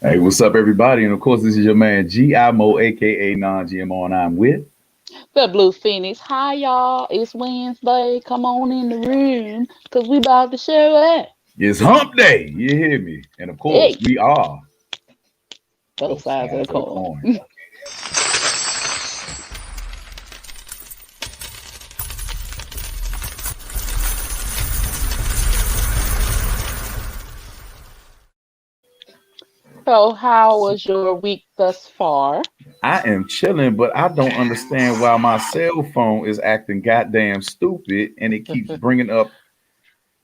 Hey, what's up, everybody? And of course, this is your man GIMO, aka Non-GMO, and I'm with. The Blue Phoenix. Hi, y'all. It's Wednesday. Come on in the room because we about to show up. It's Hump Day. You hear me? And of course, Hey, we are both both sides of the sides of the coin. coin. So, how was your week thus far? I am chilling, but I don't understand why my cell phone is acting goddamn stupid and it keeps bringing up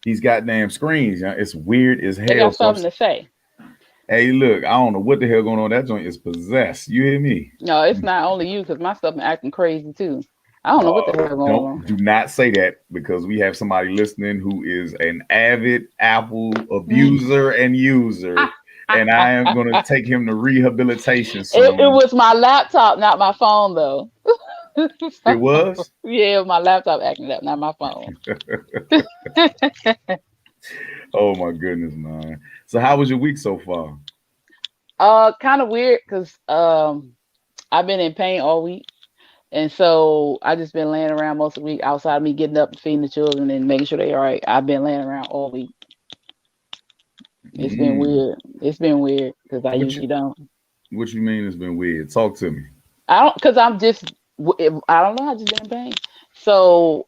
these goddamn screens. It's weird as They hell. got So, something to say. hey, look, I don't know what the hell going on. That joint is possessed. You hear me? No, it's not only you because my stuff been acting crazy too. I don't know what the hell going on. Do not say that because we have somebody listening who is an avid Apple abuser and user, and I am going to take him to rehabilitation It soon. was my laptop, not my phone, though. It was. Yeah, my laptop acting up, not my phone. Oh my goodness, man. So how was your week so far? Kind of weird because I've been in pain all week. And so I just been laying around most of the week outside of me getting up and feeding the children and making sure they're all right. I've been laying around all week. It's been Mm. weird. It's been weird because I What you usually don't. What you mean it's been weird? Talk to me. I don't because I'm just I don't know. I just been in pain. So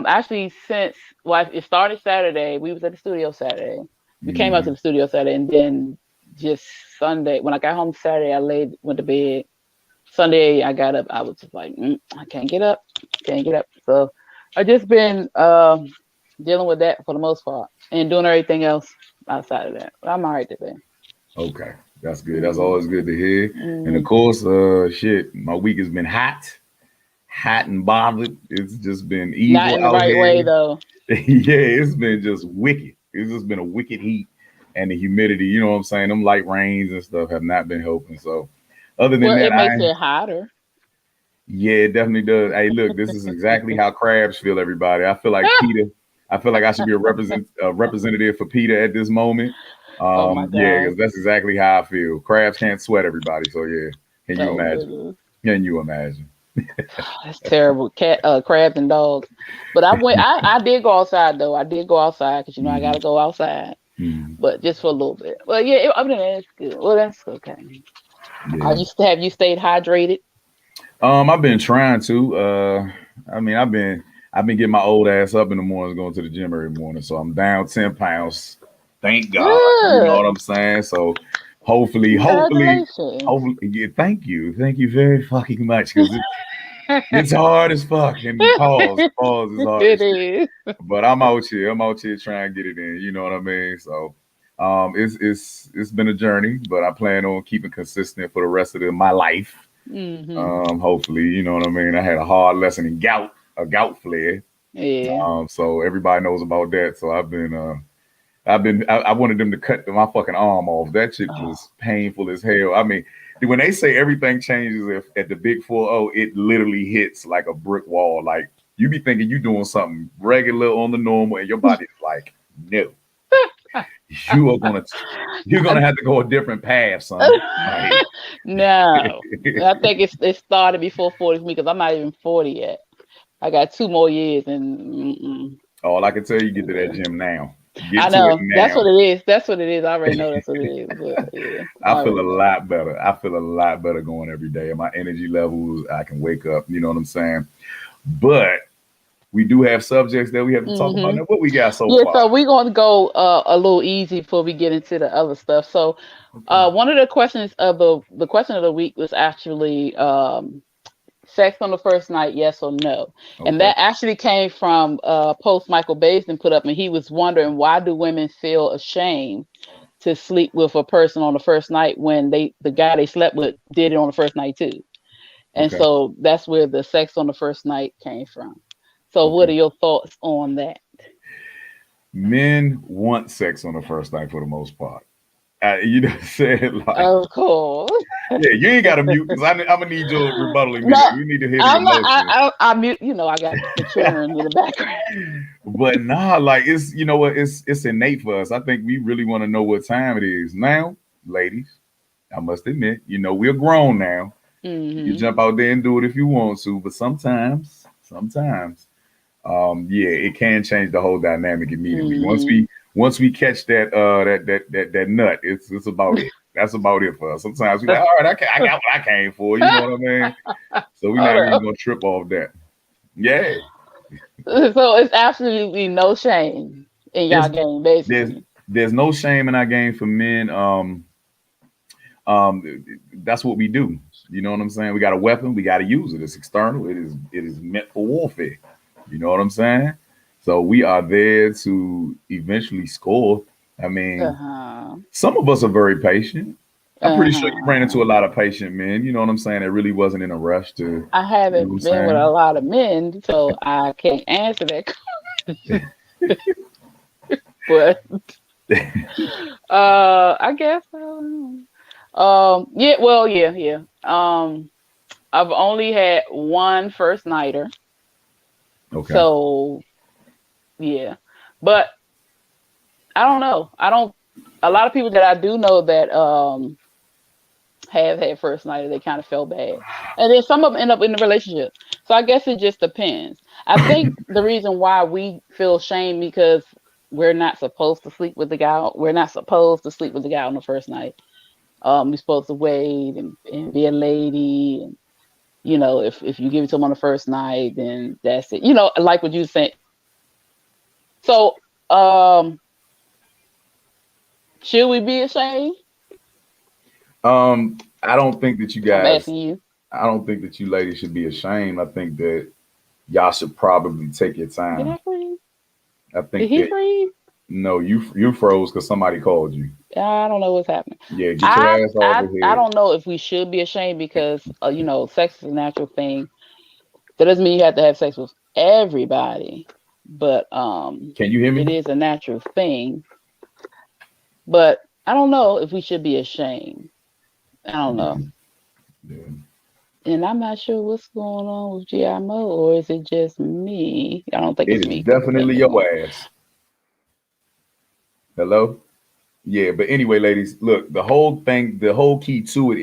actually since well it started Saturday. We was at the studio Saturday. We came out to Hmm. the studio Saturday and then just Sunday when I got home Saturday I went to bed. Sunday I got up. I was just like I can't get up. Can't get up. So I just been dealing with that for the most part and doing everything else outside of that. But I'm all right today. Okay, that's good. That's Mm-hmm. always good to hear. And of Mm-hmm. course, shit, my week has been hot and bothered. It's just been Not evil in the out right way here. though. Yeah, it's been just wicked. It's just been a wicked heat and the humidity. You know what I'm saying? Them light rains and stuff have not been helping. So, other than Well, that, it makes it hotter. yeah, it definitely does. Hey, look, this is exactly how crabs feel. Everybody, I feel like Peter. I feel like I should be a representative for Peter at this moment. Oh my Yeah, god. because that's exactly how I feel. Crabs can't sweat everybody. So yeah, can you Oh imagine? goodness. Can you imagine? That's terrible. Cat, crabs and dogs. But I did go outside though. I did go outside because I Mm, gotta go outside, mm, but just for a little bit. But yeah, other than that, it's good. Well, that's okay. yeah. Have you stayed hydrated? I've been trying to. I mean, I've been getting my old ass up in the mornings, going to the gym every morning. So I'm down 10 pounds. Thank God. You know what Good. I'm saying? So hopefully, Congratulations. yeah, thank you very fucking much because it's hard as fuck. And pause is hard It as shit. is. But I'm out here trying to get it in. You know what I mean? So. It's been a journey, but I plan on keeping consistent for the rest of my life. Hmm. Hopefully, you know what I mean. I had a hard lesson in a gout flare. Yeah. So everybody knows about that. So I wanted them to cut my fucking arm off. That shit Oh. was painful as hell. I mean, when they say everything changes at the big 4-0, it literally hits like a brick wall. Like you be thinking you doing something regular on the normal, and your body is like, no, you are gonna you're gonna have to go a different path, son. Like, No, I think it started before 40 for me because I'm not even 40 yet. I got 2 more years, and all I can tell you, get to that yeah. gym now. I Get to it know that's now. what it is. That's what it is. I already know that's what it is. But yeah, I I feel a already know. lot better. I feel a lot better going every day. My energy levels, I can wake up. You know what I'm saying? But we do have subjects that we have to talk about. Hmm. Now, what we got so Yeah, far? so we're going to go a little easy before we get into the other stuff. So, Okay. one of the questions of the question of the week was actually sex on the first night, yes or no? And Okay. that actually came from a post Michael Basin put up, and he was wondering why do women feel ashamed to sleep with a person on the first night when the guy they slept with did it on the first night too. And Okay. so that's where the sex on the first night came from. So what Okay. are your thoughts on that? Men want sex on the first night for the most part. You know what I'm saying? Like, Of course. yeah, you ain't got to mute because I'm going to need your rebuttal No, immediately. We need to hear the I'm not. emotion. I mute. I got the children in the background. But nah, like it's you know what, it's innate for us. I think we really want to know what time it is now, ladies. I must admit, you know, we're grown now. You can Mm-hmm. jump out there and do it if you want to, but sometimes, yeah, it can change the whole dynamic immediately. Mm-hmm. Once we catch that nut, it's about it. That's about it for us. Sometimes we like, all right, I got what I came for. You know what I mean? So we're not Hold really up. gonna trip off that. Yeah, So it's absolutely no shame in y'all there's game, there's basically. there's no shame in our game for men. That's what we do. You know what I'm saying? We got a weapon, we got to use it. It's external. It is meant for warfare. You know what I'm saying? So we are there to eventually score. I mean, Uh-huh. some of us are very patient. I'm pretty sure you ran Uh-huh. into a lot of patient men. You know what I'm saying? That really wasn't in a rush to. I You know what haven't I'm been with a saying? lot of men, so I can't answer that. But I guess I don't know. Yeah, well, yeah, yeah. I've only had one first nighter, Okay. so yeah. But I don't know. I don't. A lot of people that I do know that have had first nighter, they kind of felt bad, and then some of them end up in the relationship. So I guess it just depends. I think the reason why we feel shame because we're not supposed to sleep with the guy. We're not supposed to sleep with the guy on the first night. You're supposed to wait and be a lady, and if you give it to him on the first night, then that's it. Like what you said. So, should we be ashamed? I don't think that you I'm guys. asking you. I don't think that you ladies should be ashamed. I think that y'all should probably take your Did time. I freeze? I Did think he that freeze? no, you froze because somebody called you. I don't know what's happening. Yeah, get your I ass off I of I here. don't know if we should be ashamed because sex is a natural thing. That doesn't mean you have to have sex with everybody, but Can you hear it me? is a natural thing. But I don't know if we should be ashamed. I don't Yeah, know. yeah. And I'm not sure what's going on with GMO, or is it just me? I don't think It it's is me because it's been a definitely little your more. ass. Hello? Yeah, but anyway, ladies, look, the whole key to it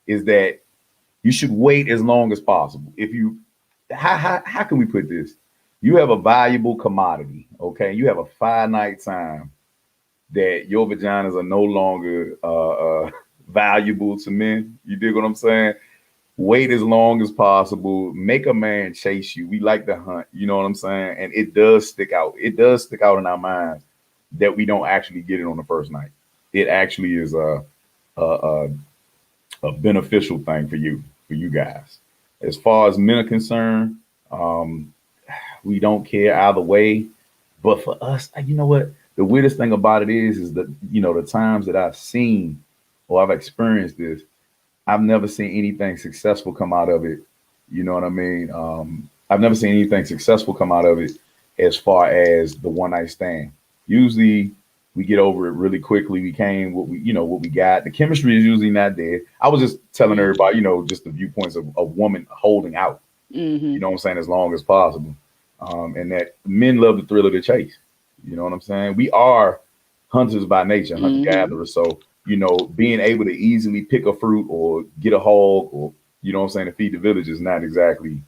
is that you should wait as long as possible. If you how can we put this? You have a valuable commodity, okay? You have a finite time that your vaginas are no longer valuable to men. You dig what I'm saying? Wait as long as possible. Make a man chase you. We like to hunt. You know what I'm saying? And it does stick out. It does stick out in our minds that we don't actually get it on the first night. It actually is a, a beneficial thing for you guys. As far as men are concerned, um, we don't care either way. But for us, you know what? The weirdest thing about it is that the times that I've seen or I've experienced this, I've never seen anything successful come out of it. You know what I mean? I've never seen anything successful come out of it as far as the one night stand. Usually we get over it really quickly. We came what we got. The chemistry is usually not there. I was just telling everybody, Mm-hmm. just the viewpoints of a woman holding out, Mm-hmm. you know what I'm saying, as long as possible. And that men love the thrill of the chase. You know what I'm saying? We are hunters by nature, hunter Mm-hmm. gatherers. So, being able to easily pick a fruit or get a hog or, you know what I'm saying, to feed the village is not exactly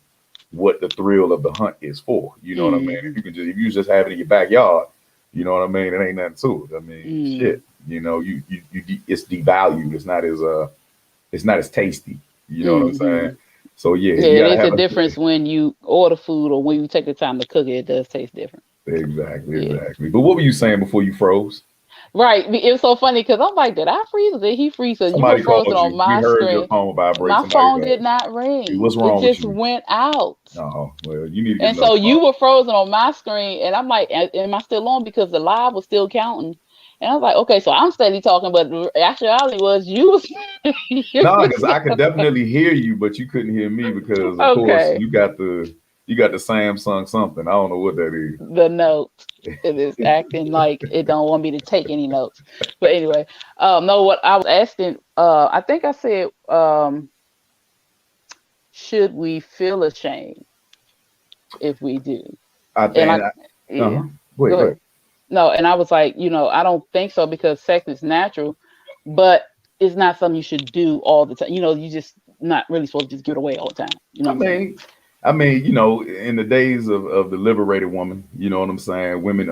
what the thrill of the hunt is for. You know what I mean? Mm-hmm. If you just have it in your backyard, you know what I mean? It ain't nothing to it. I mean, Mm-hmm. shit. It's devalued. It's not as tasty. You know what I'm saying? Mm-hmm. So yeah, Yeah, you it gotta is a have difference when you order food or when you take the time to cook it. It does taste different. exactly, Yeah. exactly. But what were you saying before you froze? Right. It was so funny because I'm like, did I freeze or did he freeze? So you were Somebody frozen called on you. We my heard your screen. phone vibrate. My Somebody phone called. did not ring. What's It wrong with just you? went out. Oh, well, you need to get And another so you phone. were frozen on my screen, and I'm like, am I still on? Because the live was still counting. And I was like, okay, so I'm steady talking, but the actuality was you was, you No, because was I could definitely hear you, but you couldn't hear me because, of course, okay. you got the Samsung something. I don't know what that is. The note, it is acting like it don't want me to take any notes. But anyway, no, what I was asking, I think I said, should we feel ashamed if we do? I And think. I, Uh huh. yeah, Wait, go go ahead. ahead. No, and I was like, I don't think so because sex is natural, but it's not something you should do all the time. You just not really supposed to just give it away all the time. You know I what I'm saying? mean, in the days of the liberated woman, you know what I'm saying? Women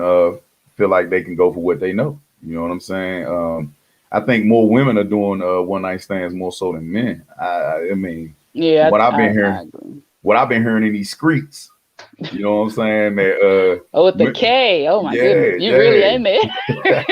feel like they can go for what they know. You know what I'm saying? I think more women are doing one night stands more so than men. I mean, Yeah, what I've been I hearing, agree. what I've been hearing in these streets, you know what I'm saying? That Oh, with the wi- K. Oh my goodness, yeah, you really ain't there.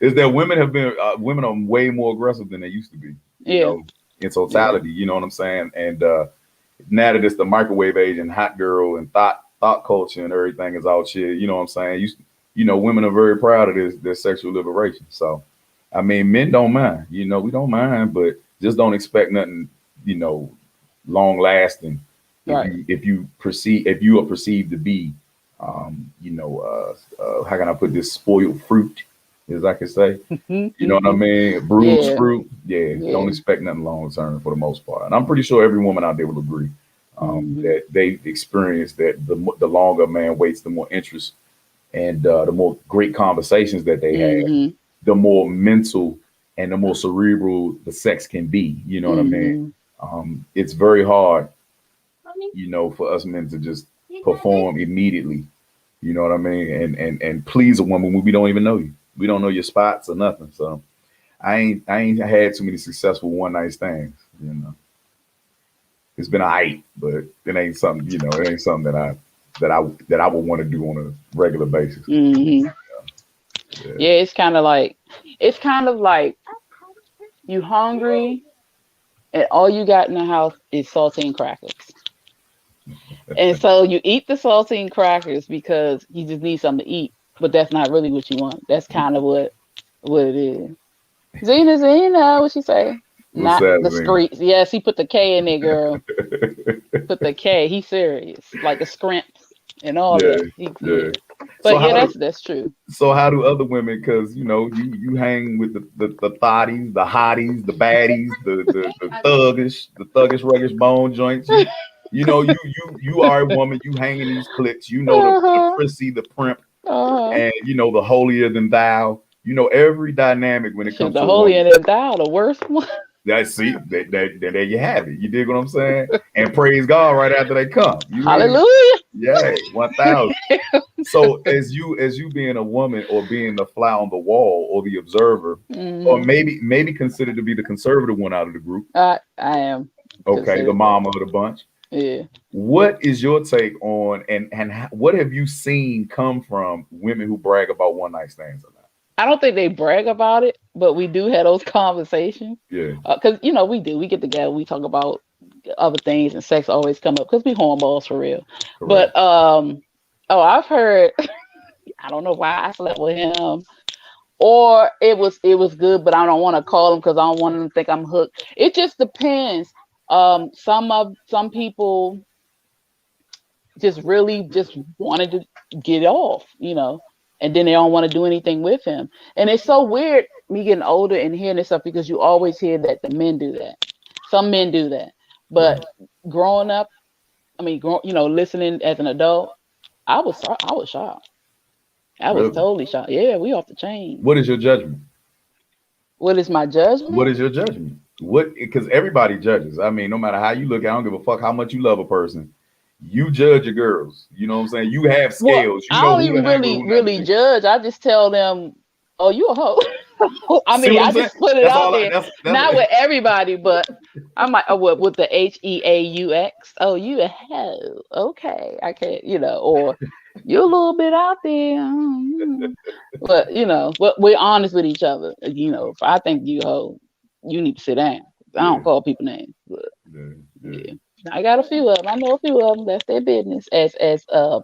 is that women are way more aggressive than they used to be, you Yeah, know, in yeah. totality, you know what I'm saying? And now that it's the microwave age and hot girl and thought culture and everything is out shit, you know what I'm saying? Women are very proud of their sexual liberation. So I mean, men don't mind, we don't mind, but just don't expect nothing, you know, long lasting Right. if you are perceived to be how can I put this, spoiled fruit, as I can say. You know what I mean? Bruised Yeah, fruit. Yeah, don't yeah. expect nothing long term for the most part. And I'm pretty sure every woman out there will agree Hmm. that they've experienced that the longer a man waits, the more interest and the more great conversations that they have, Hmm. the more mental and the more cerebral the sex can be. You know what I mean? Hmm. It's very hard, for us men to just perform immediately. You know what I mean? And please a woman when we don't even know you. We don't know your spots or nothing. So I ain't had too many successful one night stands. It's been a height, but it ain't something. It ain't something that I would want to do on a regular basis. Hmm. Yeah. Yeah, it's kind of like you hungry and all you got in the house is saltine crackers. And so you eat the saltine crackers because you just need something to eat, but that's not really what you want. That's kind of what it is. Zena, what she say? What's Not that the mean? streets. Yes, he put the K in there, girl. Put the K. He's serious, like the scrimps and all Yeah, that. yeah. Yeah. So But yeah, how do that's true. how do other women? Because you hang with the thotties, the hotties, the baddies, the thuggish ruggish bone joints. You are a woman. You hang in these cliques. You know the Uh-huh. prissy, the primp, Uh-huh. and the holier than thou. You know every dynamic when it Shit, comes the to a holy woman. and the thou, the worst one. That see there you have it. You dig what I'm saying? And praise God right after they come. You hear me? Hallelujah. Yeah, 1,000. So as you being a woman or being the fly on the wall or the observer, or Hmm. maybe considered to be the conservative one out of the group, I am okay, the considered that. mama of the bunch. Yeah. What is your take on what have you seen come from women who brag about one night stands or not? I don't think they brag about it, but we do have those conversations. Yeah, Because, we do. We get together, we talk about other things, and sex always come up because we hornballs for real. correct. But, oh, I've heard, I don't know why I slept with him, or it was good, but I don't want to call him because I don't want him to think I'm hooked. It just depends. Some people just really just wanted to get off, and then they don't want to do anything with him. And it's so weird me getting older and hearing this stuff because you always hear that the men do that. Some men do that, Right. but growing up, I mean, listening as an adult, I was shocked. I was Really? totally shocked. Yeah, we off the chain. What is your judgment? What is my What judgment? is your judgment? What Because everybody judges. I mean, no matter how you look, I don't give a fuck how much you love a person. You judge your girls. You know what I'm saying? You have Well, scales. You I know don't who to even hang with, really who not to really be. judge. I just tell them, "Oh, you a hoe." I See mean, what I'm I saying? just put it That's out all. there. That's Not with everybody, but I might. Oh, what with the Heaux? Oh, you a hoe? Okay, I can't. Or you're a little bit out there. But but we're honest with each other. If I think you a hoe, you need to sit down. I don't yeah, call people names, but yeah, yeah. yeah. I got a few of them. I know a few of them. That's their business, as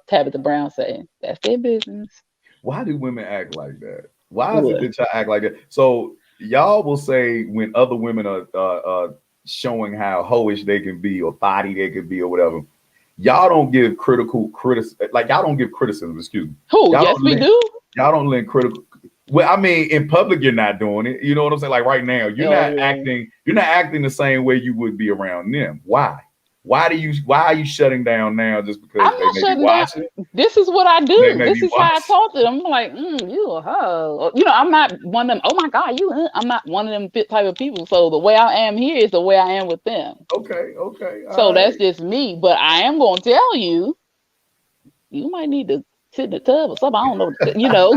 Tabitha Brown said. That's their business. Why do women act like that? Why is it What? that y'all act like that? So y'all will say when other women are showing how hoish they can be or thotty they can be or whatever, y'all don't give like y'all don't give criticism. Excuse me. Who? Y'all Yes, don't we lend do. y'all don't lend critical. Well, I mean, in public you're not doing it. You know what I'm saying? Like right now, you're Oh not yeah. acting. You're not acting the same way you would be around them. Why? why are you shutting down now just because I'm they not may be shutting down. watching? This is what I They do. may This be is how I watching. talk to them. I'm like, you a hoe. You know, I'm not one of them. Oh my God, I'm not one of them type of people. So the way I am here is the way I am with them. Okay, okay, all So that's right. just me. But I am going to tell you, you might need to sit in the tub or something. I don't know. You know,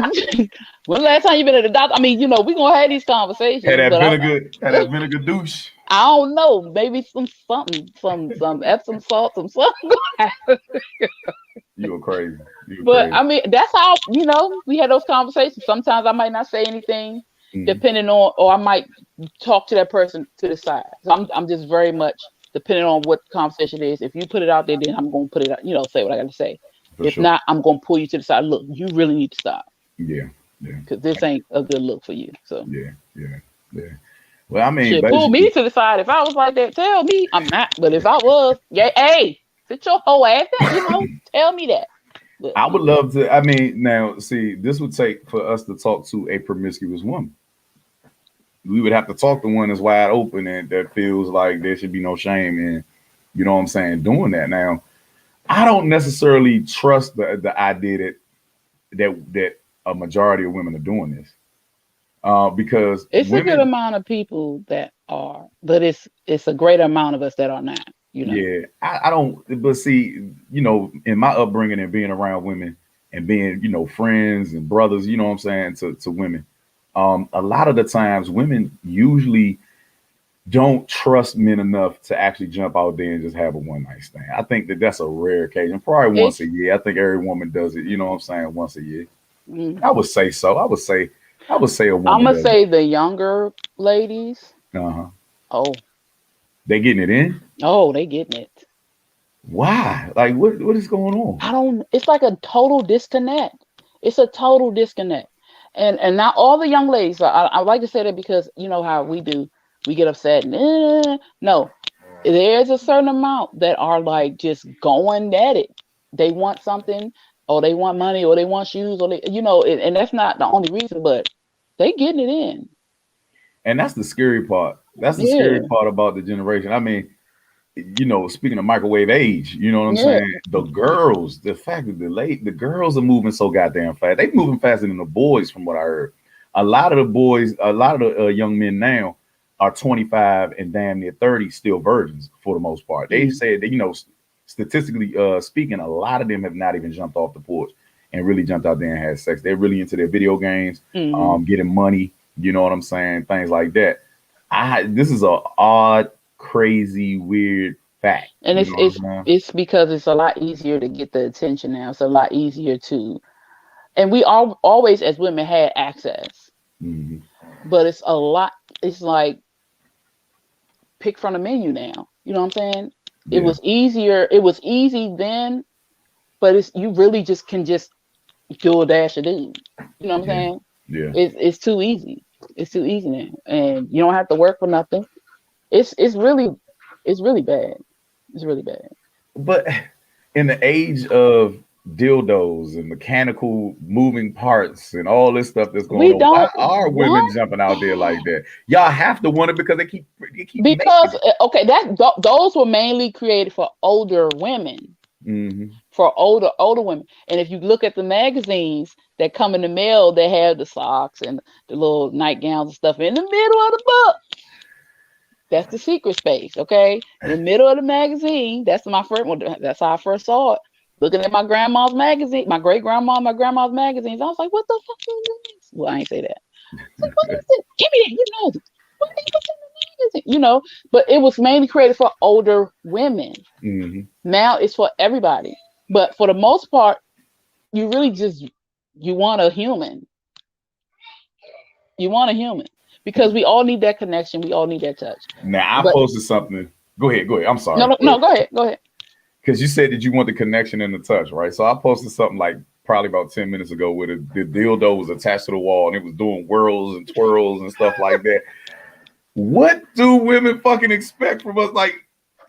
when the last time you been at the doctor? I mean, you know, we're going to have these conversations, but Had that vinegar douche. I don't know. Maybe some Epsom salt, some something. You were crazy. You were But crazy. I mean, that's how, you know, we had those conversations. Sometimes I might not say anything, depending on, or I might talk to that person to the side. So I'm just very much depending on what the conversation is. If you put it out there, then I'm going to put it out, you know, say what I got to say. For If sure. not, I'm going to pull you to the side. Look, you really need to stop Yeah, yeah, because this ain't a good look for you. So yeah, yeah, yeah. Well, I mean, shit, pull basically, me to the side. If I was like that, tell me. I'm not. But if I was, yeah, hey, sit your whole ass down, you know, tell me that. But, I would love to. I mean, now, see, this would take for us to talk to a promiscuous woman. We would have to talk to one that's wide open and that feels like there should be no shame in, you know what I'm saying, doing that. Now, I don't necessarily trust the idea that a majority of women are doing this. Because it's a good women, amount of people that are, but it's a greater amount of us that are not. You know. yeah, I don't. But see, you know, in my upbringing and being around women and being, you know, friends and brothers, you know what I'm saying, to women, a lot of the times women usually don't trust men enough to actually jump out there and just have a one night stand. I think that's a rare occasion, probably once It's a year. I think every woman does it. You know what I'm saying, once a year. mm, I would say so. I would say a I'm woman gonna does say the younger ladies. it. Uh-huh. Oh, They getting it in. they getting it. Why? Like, what is going on? I don't. It's like a total disconnect. It's a total disconnect. And not all the young ladies. I like to say that because you know how we do. We get upset. And, no, there's a certain amount that are like just going at it. They want something, or they want money, or they want shoes, or they, you know, and that's not the only reason, but they getting it in. And that's the scary part. That's the Yeah, scary part about the generation. I mean, you know, speaking of microwave age, you know what I'm yeah. saying? The girls, the fact that the girls are moving so goddamn fast. They moving faster than the boys, from what I heard. A lot of the boys, a lot of the young men now are 25 and damn near 30, still virgins for the most part. They Mm-hmm. said that, you know, statistically speaking, a lot of them have not even jumped off the porch and really jumped out there and had sex. They're really into their video games, Mm-hmm. getting money. You know what I'm saying? Things like that. This is a odd, crazy, weird fact. And You it's know what I'm it's saying? it's because it's a lot easier to get the attention now. It's a lot easier to, and we all always as women had access, Hmm. but it's a lot. It's like pick from the menu now. You know what I'm saying? It Yeah, was easier. It was easy then, but it's you really just can just do a dash of do. You know what I'm yeah, saying? yeah. It's too easy. It's too easy now, and you don't have to work for nothing. It's really bad. It's really bad. But in the age of dildos and mechanical moving parts and all this stuff that's going We on, why don't are women want jumping out there like that. that? Y'all have to want it because they keep making Because it. okay, those were mainly created for older women, Hmm. for older women. And if you look at the magazines that come in the mail, they have the socks and the little nightgowns and stuff in the middle of the book. That's the secret space, okay? In the middle of the magazine, that's my first one. That's how I first saw it. Looking at my grandma's magazine, my great grandma, my grandma's magazines, I was like, "What the fuck is this?" Well, I ain't say that. Like, what is it? Give me that. You know, what they put in the magazine? You know, but it was mainly created for older women. Hmm. Now it's for everybody. But for the most part, you really just you want a human. You want a human because we all need that connection. We all need that touch. Now I But posted something. Go ahead, go ahead. I'm no, sorry. no, no. Go ahead. Go ahead. Because you said that you want the connection and the touch, right? So I posted something like probably about 10 minutes ago where the dildo was attached to the wall and it was doing whirls and twirls and stuff like that. What do women fucking expect from us? Like,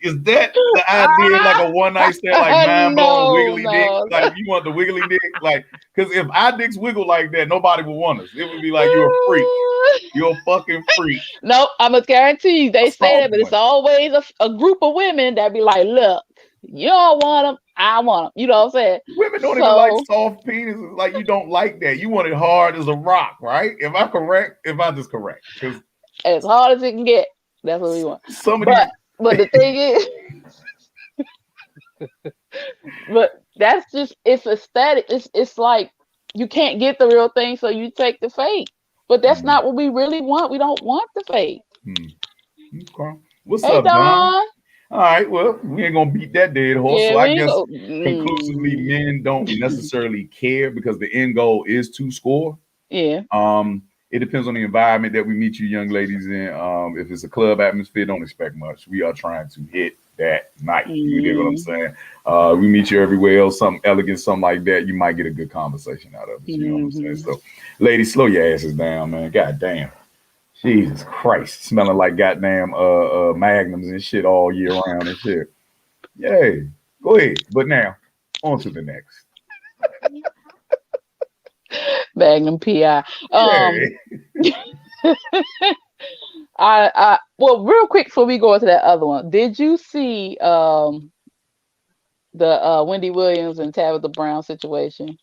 Is that the idea, like a one night stand, like mind blowing wiggly dick? No. Like if you want the wiggly dick, like because if our dicks wiggle like that, nobody would want us. It would be like you're a freak. You're a fucking freak. No, I'm gonna guarantee you they That's say all that, but it's point. always a group of women that be like, look, you don't want them, I want them. You know what I'm saying? Women don't even like soft penises. Like you don't like that. You want it hard as a rock, right? Am I correct? If I just correct, because as hard as it can get, that's what we want. some of these. But the thing is, but that's just it's aesthetic. It's like you can't get the real thing, so you take the fake. But that's not what we really want. We don't want the fake. Okay. What's hey, up, Don? All right, well, we ain't gonna beat that dead horse. Yeah, so I guess conclusively, men don't necessarily care because the end goal is to score. Yeah. It depends on the environment that we meet you young ladies in. If it's a club atmosphere, don't expect much. We are trying to hit that night. You get what I'm saying? We meet you everywhere else, something elegant, something like that. You might get a good conversation out of it. You know what I'm saying? So, ladies, slow your asses down, man. God damn. Jesus Christ. Smelling like goddamn magnums and shit all year round and shit. Yay. Go ahead. But now, on to the next. Magnum PI. Well, real quick before we go into that other one, did you see the Wendy Williams and Tabitha Brown situation?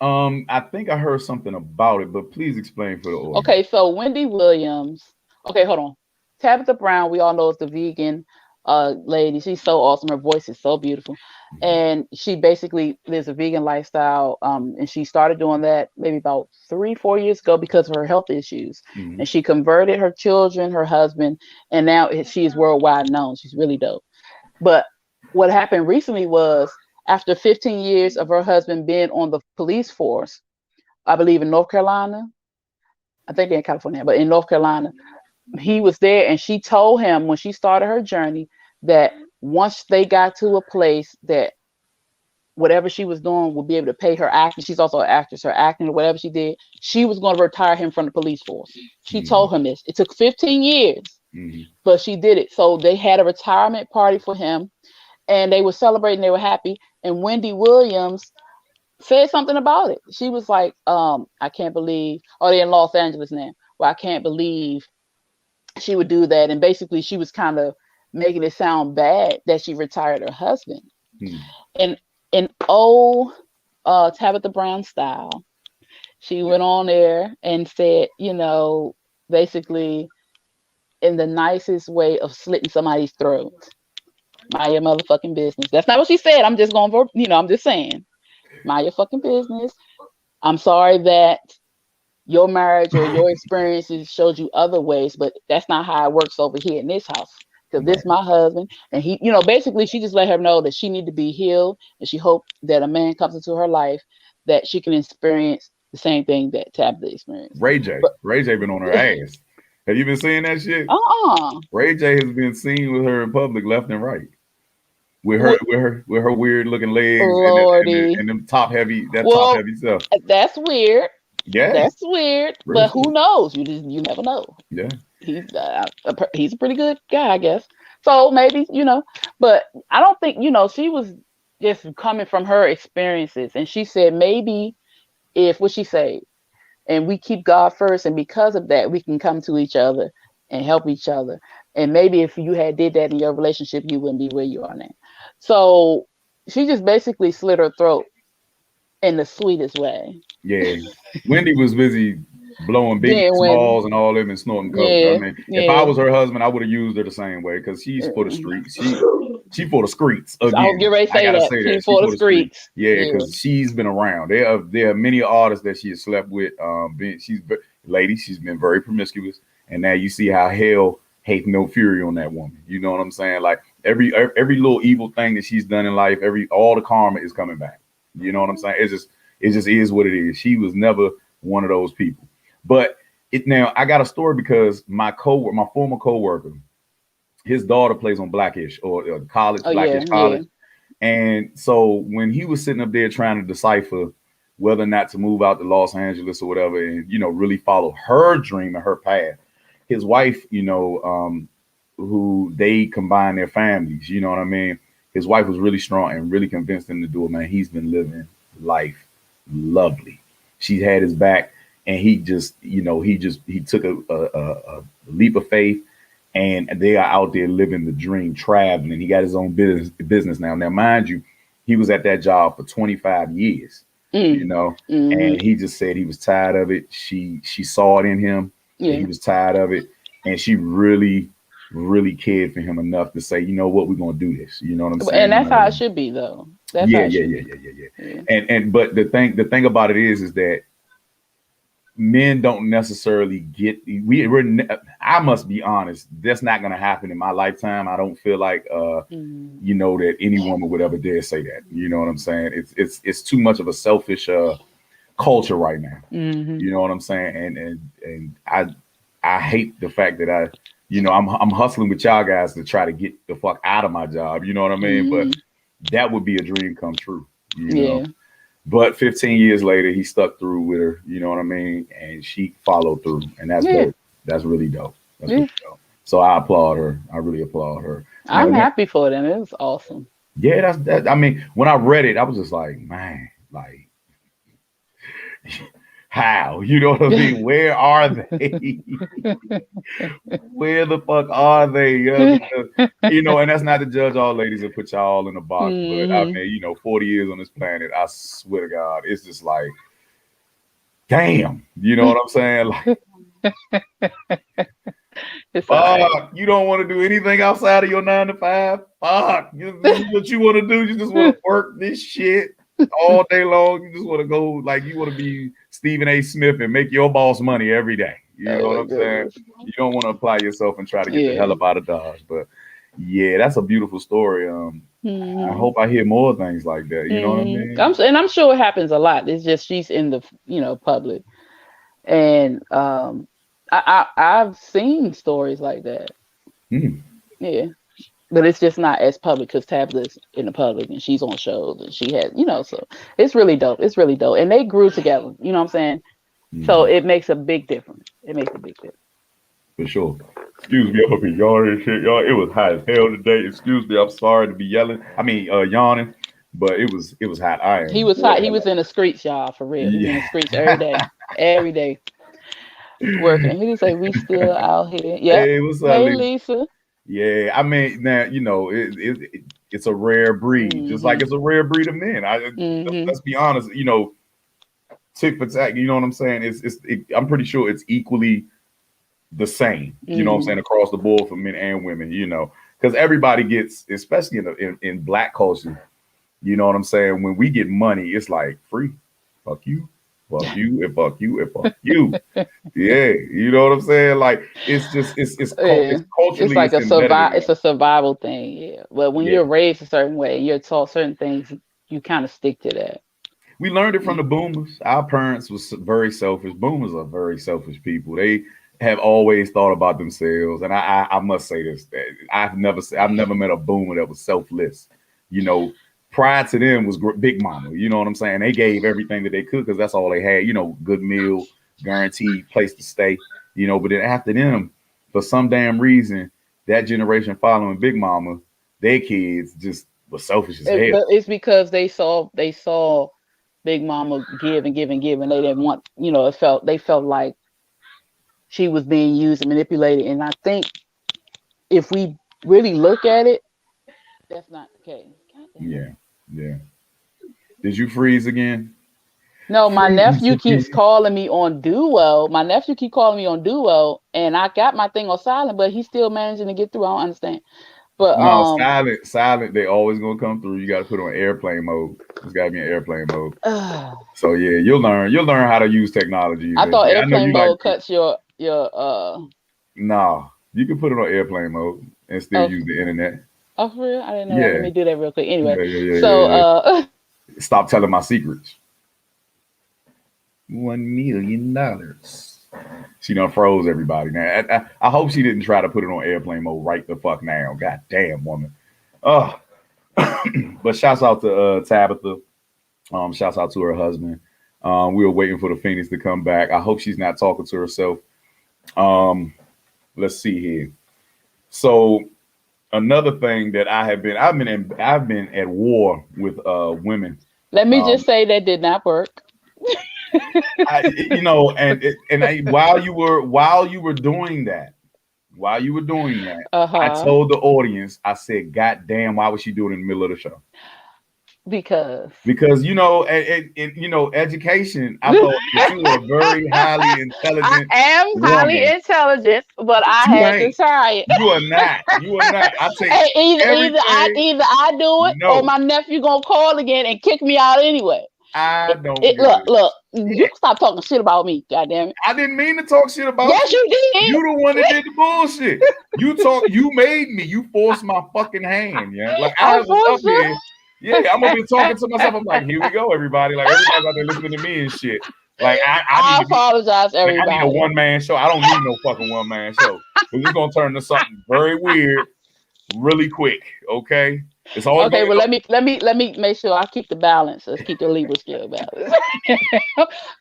I think I heard something about it, but please explain for the audience. Okay, so Wendy Williams. Okay, hold on. Tabitha Brown, we all know is the vegan lady. She's so awesome. Her voice is so beautiful. And she basically lives a vegan lifestyle. And she started doing that maybe about 3-4 years ago because of her health issues. And she converted her children, her husband, and now she is worldwide known. She's really dope. But what happened recently was after 15 years of her husband being on the police force, I believe in North Carolina. I think they're in California, but in North Carolina, he was there and she told him when she started her journey that once they got to a place that whatever she was doing would be able to pay her acting. She's also an actress, her acting or whatever she did. She was going to retire him from the police force. She told him this. It took 15 years, but she did it. So they had a retirement party for him and they were celebrating. They were happy. And Wendy Williams said something about it. She was like, I can't believe, they're in Los Angeles now. Well, I can't believe she would do that. And basically she was kind of making it sound bad that she retired her husband. And in old Tabitha Brown style, she went on there and said, basically in the nicest way of slitting somebody's throat. Mind your motherfucking business. That's not what she said. I'm just going for, I'm just saying. Mind your fucking business. I'm sorry that your marriage or your experiences showed you other ways, but that's not how it works over here in this house. Because this is my husband, and he, basically she just let her know that she need to be healed, and she hoped that a man comes into her life that she can experience the same thing that Tabitha experienced. Ray J been on her ass. Have you been seeing that shit? Ray J has been seen with her in public, left and right, with her weird looking legs and them top heavy stuff. That's weird. Yeah, that's weird. Really? But who knows? You never know. Yeah. He's a pretty good guy, I guess. So maybe, but I don't think, she was just coming from her experiences. And she said, maybe what she said, and we keep God first. And because of that, we can come to each other and help each other. And maybe if you had did that in your relationship, you wouldn't be where you are now. So she just basically slit her throat in the sweetest way. Yeah. Wendy was busy blowing big smalls and all them and snorting coke. If I was her husband, I would have used her the same way because she's for the streets. She for the streets. Again, I'll get ready to say that. She's for the streets. Yeah, because she's been around. There are many artists that she has slept with. She's been very promiscuous, and now you see how hell hates no fury on that woman. You know what I'm saying? Like every little evil thing that she's done in life, all the karma is coming back. You know what I'm saying? It just is what it is. She was never one of those people. But now I got a story because my former coworker, his daughter plays on Blackish or college, Blackish College. Yeah. And so when he was sitting up there trying to decipher whether or not to move out to Los Angeles or whatever, and really follow her dream and her path, his wife, who they combined their families. You know what I mean? His wife was really strong and really convinced him to do it, man. He's been living life lovely. She had his back, and he just, he took a leap of faith, and they are out there living the dream, traveling. He got his own business now. Now, mind you, he was at that job for 25 years, and he just said he was tired of it. She saw it in him. Yeah. He was tired of it, and she really, really cared for him enough to say, you know what, we're gonna do this. You know what I'm saying? And that's how it should be, though. That's yeah. Yeah. And but the thing about it is that men don't necessarily get. I must be honest. That's not gonna happen in my lifetime. I don't feel like that any woman would ever dare say that. You know what I'm saying? It's too much of a selfish culture right now. You know what I'm saying? And I hate the fact that I'm hustling with y'all guys to try to get the fuck out of my job. You know what I mean? But that would be a dream come true. You know? But 15 years later, he stuck through with her. You know what I mean? And she followed through, and that's dope. That's really dope. That's really dope. So I applaud her. I really applaud her. I'm happy for them. It was awesome. Yeah, that's. I mean, when I read it, I was just like, man, like. How? You know what I mean? Where are they? Where the fuck are they? And that's not to judge all ladies and put y'all in a box, but I mean, 40 years on this planet, I swear to God, it's just like, damn, you know what I'm saying? Like, fuck, you don't want to do anything outside of your 9 to 5. Fuck, what you want to do? You just want to work this shit all day long. You just want to go, like, you want to be Stephen A. Smith and make your boss money every day. You know what I'm saying? You don't want to apply yourself and try to get the hell up out of Dodge. But yeah, that's a beautiful story. I hope I hear more things like that. You know what I mean? I'm sure it happens a lot. It's just she's in the public, and I've seen stories like that. Yeah. But it's just not as public because Tabitha's in the public and she's on shows and she has, so it's really dope. It's really dope. And they grew together, you know what I'm saying? So it makes a big difference. It makes a big difference. For sure. Excuse me, I'm up here yawning and shit. Y'all, it was hot as hell today. Excuse me, I'm sorry to be yelling. yawning, but it was hot. He was hot. He was in the streets, y'all, for real. He was in the streets every day. Every day. Working. He didn't say we still out here. Yeah. Hey, what's up, hey Lisa? Yeah, I mean, now it's a rare breed, just like it's a rare breed of men. Let's be honest, tick for tack. You know what I'm saying? I'm pretty sure it's equally the same. You know what I'm saying, across the board for men and women. Because everybody gets, especially in Black culture. You know what I'm saying? When we get money, it's like free. Fuck you. Fuck you and fuck you and fuck you. Yeah, you know what I'm saying? Like it's culturally, it's like it's a survival thing. Yeah, but when you're raised a certain way, you're taught certain things, you kind of stick to that. We learned it from the boomers. Our parents was very selfish. Boomers are very selfish people. They have always thought about themselves, and I must say this: that I've never met a boomer that was selfless. Prior to them was Big Mama, you know what I'm saying? They gave everything that they could because that's all they had, good meal, guaranteed place to stay, but then after them, for some damn reason, that generation following Big Mama, their kids just were selfish as hell. But it's because they saw Big Mama give and give and give, and they didn't want, they felt like she was being used and manipulated. And I think if we really look at it, that's not the case. Yeah. Did you freeze again? No, my nephew keeps calling me on Duo. And I got my thing on silent, but he's still managing to get through. I don't understand. But no, silent. They always gonna come through. You got to put on airplane mode. It's got to be in airplane mode. So yeah, you'll learn how to use technology. I thought airplane mode cuts your. No, you can put it on airplane mode and still use the internet. Oh, for real? I didn't know that. Let me do that real quick. Anyway, yeah. Stop telling my secrets. $1 million. She done froze everybody. Now, I hope she didn't try to put it on airplane mode right the fuck now. God damn, woman. But shouts out to Tabitha. Shouts out to her husband. We were waiting for the Phoenix to come back. I hope she's not talking to herself. Let's see here. So another thing that I've been at war with women. Let me just say that did not work. While you were doing that, I told the audience, I said, "God damn, why would she do it in the middle of the show?" Because education. I thought that you were a very highly intelligent. I am highly intelligent, but I had to try it. You are not. I take either I do it, or my nephew gonna call again and kick me out anyway. I don't look. You stop talking shit about me, goddamn it. I didn't mean to talk shit about Yes, you did. You the one that did the bullshit. You made me. You forced my fucking hand. Yeah, like I was up here. Yeah, I'm gonna be talking to myself. I'm like, here we go, everybody. Like everybody's out there listening to me and shit. Like I apologize, everybody. I need a one-man show. I don't need no fucking one-man show. This is gonna turn into something very weird, really quick. Okay. It's all okay. Well, let me make sure I keep the balance. Let's keep the Libra scale balance.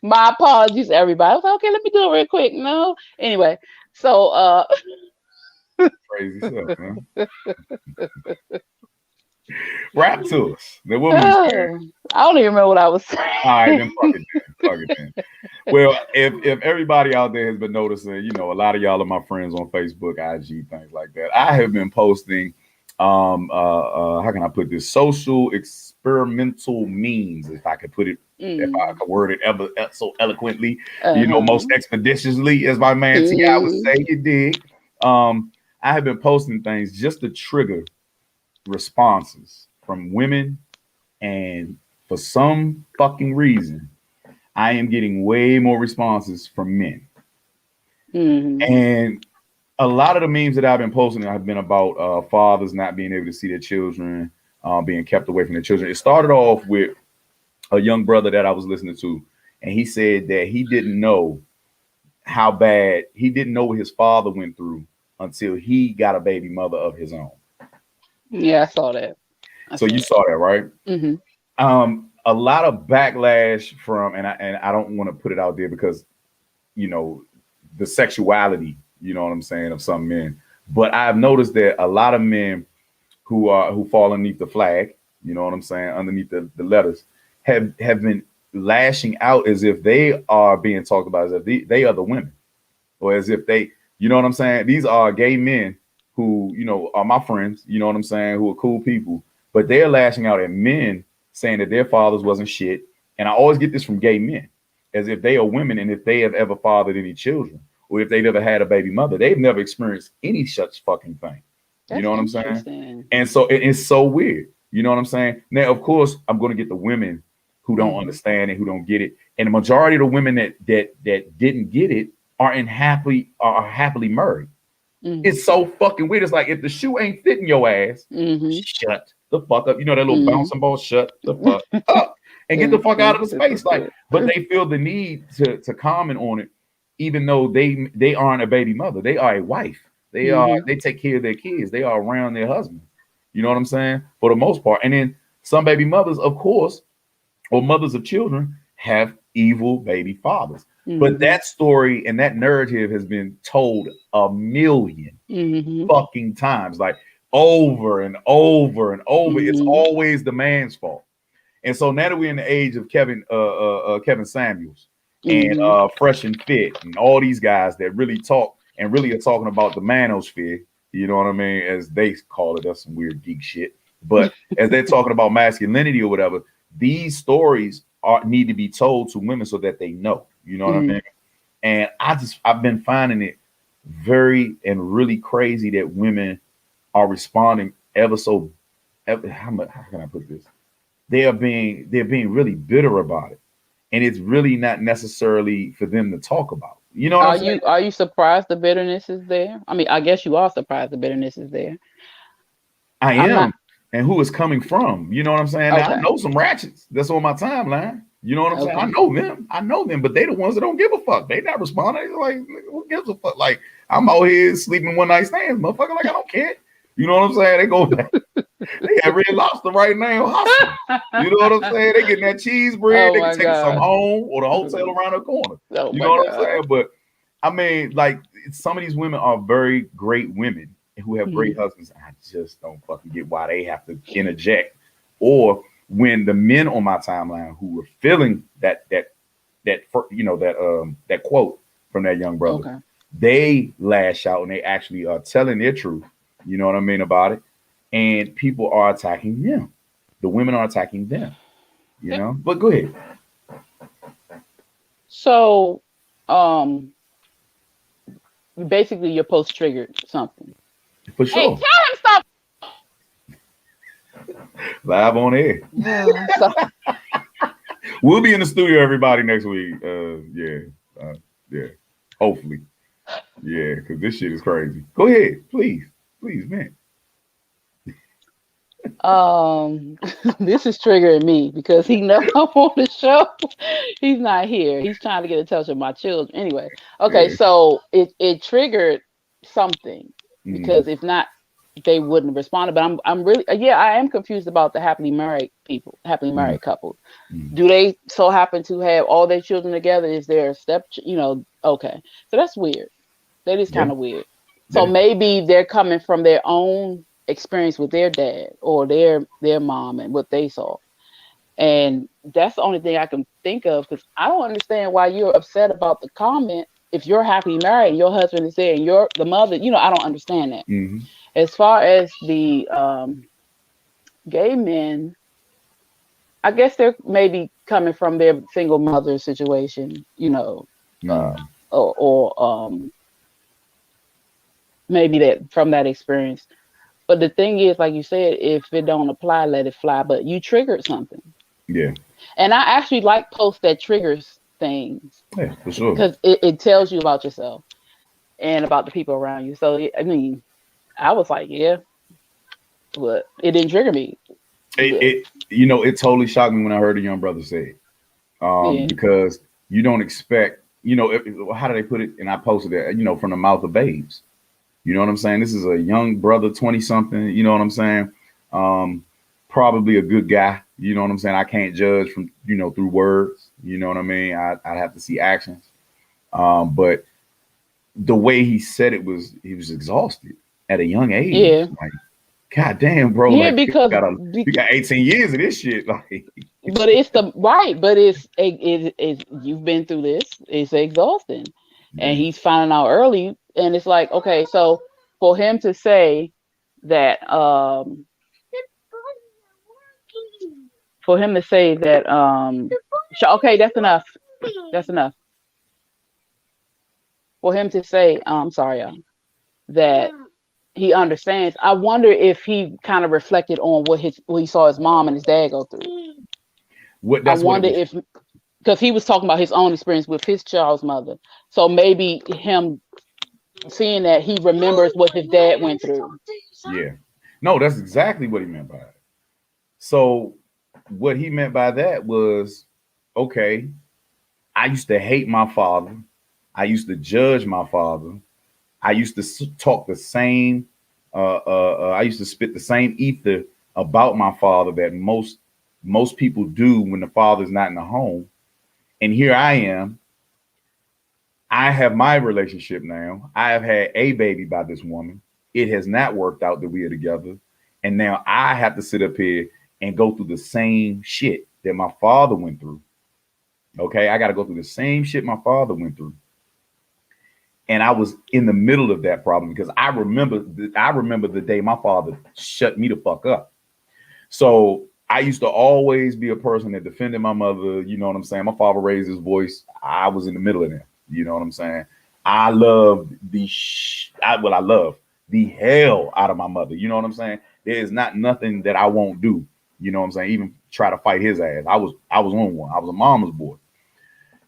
My apologies, everybody. I was like, okay, let me do it real quick. No, anyway. So, crazy stuff, man. Rap to us. I don't even remember what I was saying. All right, then fuck it then. Well, if everybody out there has been noticing, a lot of y'all are my friends on Facebook, IG, things like that. I have been posting how can I put this, social experimental means, if I could put it, if I could word it ever so eloquently, most expeditiously, as my man T.I. would say, you dig. I have been posting things just to trigger responses from women, and for some fucking reason I am getting way more responses from men. And a lot of the memes that I've been posting have been about fathers not being able to see their children, being kept away from their children. It started off with a young brother that I was listening to, and he said that he didn't know what his father went through until he got a baby mother of his own. Yeah, I saw that. You saw that, right? A lot of backlash from, and I don't want to put it out there because, the sexuality, you know what I'm saying, of some men. But I've noticed that a lot of men who fall underneath the flag, you know what I'm saying, underneath the letters, have been lashing out as if they are being talked about as if they are the women, or as if they, you know what I'm saying. These are gay men who, are my friends, you know what I'm saying, who are cool people, but they're lashing out at men saying that their fathers wasn't shit. And I always get this from gay men, as if they are women, and if they have ever fathered any children, or if they've ever had a baby mother, they've never experienced any such fucking thing. You know what I'm saying? And so it's so weird. You know what I'm saying? Now, of course, I'm going to get the women who don't understand and who don't get it. And the majority of the women that didn't get it are happily married. It's so fucking weird. It's like, if the shoe ain't fitting your ass, shut the fuck up. You know that little bouncing ball, shut the fuck up and get the fuck out of the space. Like, but they feel the need to comment on it, even though they aren't a baby mother. They are a wife. They take care of their kids. They are around their husband. You know what I'm saying? For the most part. And then some baby mothers, of course, or mothers of children, have evil baby fathers. But that story and that narrative has been told a million fucking times, like over and over and over. It's always the man's fault. And so now that we're in the age of Kevin Samuels and Fresh and Fit and all these guys that really talk and really are talking about the manosphere, you know what I mean, as they call it. That's some weird geek shit. But as they're talking about masculinity or whatever, these stories need to be told to women so that they know. You know what I mean? And I've been finding it very and really crazy that women are responding how can I put this? They're being really bitter about it. And it's really not necessarily for them to talk about. You know what I'm saying? Are you surprised the bitterness is there? I mean, I guess you are surprised the bitterness is there. I am. And who it's coming from. You know what I'm saying? Okay. Now, I know some ratchets that's on my timeline. You know what I'm saying? I know them, but they the ones that don't give a fuck. They not responding. They're like, who gives a fuck? Like, I'm out here sleeping one night stands, motherfucker. Like, I don't care. You know what I'm saying? They go back. They got Red Lobster right now. Hustling. You know what I'm saying? They getting that cheese bread. They can take some home or the hotel around the corner. You know what I'm saying? But I mean, like, some of these women are very great women, who have great husbands, I just don't fucking get why they have to interject. Or when the men on my timeline who were feeling that quote from that young brother, Okay. they lash out and they actually are telling their truth. You know what I mean about it, and people are attacking them. The women are attacking them. You know, but go ahead. So, basically, your post triggered something. For Hey, sure. tell him stop. Live on air. We'll be in the studio, everybody, next week. Yeah. Hopefully. Yeah, because this shit is crazy. Go ahead, please, man. This is triggering me because he never on the show. He's not here. He's trying to get in touch with my children. Anyway, okay, Yeah. so it triggered something because if not, they wouldn't have responded. But I'm really I am confused about the happily married couples. Do they so happen to have all their children together? Is there a step? Okay, so that's weird. That is kind of weird. So maybe they're coming from their own experience with their dad or their mom and what they saw, and that's the only thing I can think of, because I don't understand why you're upset about the comment if you're happily married and your husband is there and you're the mother. I don't understand that. As far as the gay men, I guess they're maybe coming from their single mother situation, or maybe that from that experience. But the thing is, like you said, if it don't apply, let it fly. But you triggered something. Yeah. And I actually like posts that triggers things. Yeah, for sure. Because it tells you about yourself and about the people around you. So, I mean, I was like, yeah, but it didn't trigger me. It totally shocked me when I heard a young brother say it. Because you don't expect, how do they put it? And I posted it, from the mouth of babes. You know what I'm saying? This is a young brother, 20 something. You know what I'm saying? Probably a good guy. You know what I'm saying? I can't judge from, through words. You know what I mean? I'd have to see actions. But the way he said it he was exhausted at a young age. Yeah. Like, God damn, bro. Yeah, like, because you got 18 years of this shit. Like, but it's you've been through this. It's exhausting. And he's finding out early. And it's like, okay, so for him to say that, okay, that's enough. That's enough. For him to say, I'm sorry, y'all, that he understands. I wonder if he kind of reflected on what he saw his mom and his dad go through. I wonder if, because he was talking about his own experience with his child's mother. So maybe him seeing that, he remembers what his dad went through. Yeah. No, that's exactly what he meant by it. So what he meant by that was, okay, I used to hate my father. I used to judge my father. I used to talk the same, I used to spit the same ether about my father that most people do when the father's not in the home. And here I am. I have my relationship now. I have had a baby by this woman. It has not worked out that we are together. And now I have to sit up here and go through the same shit that my father went through. Okay, I got to go through the same shit my father went through. And I was in the middle of that problem because I remember the day my father shut me the fuck up. So I used to always be a person that defended my mother. You know what I'm saying? My father raised his voice. I was in the middle of that. You know what I'm saying? I love I love the hell out of my mother. You know what I'm saying? There is not nothing that I won't do. You know what I'm saying? Even try to fight his ass. I was on one. I was a mama's boy.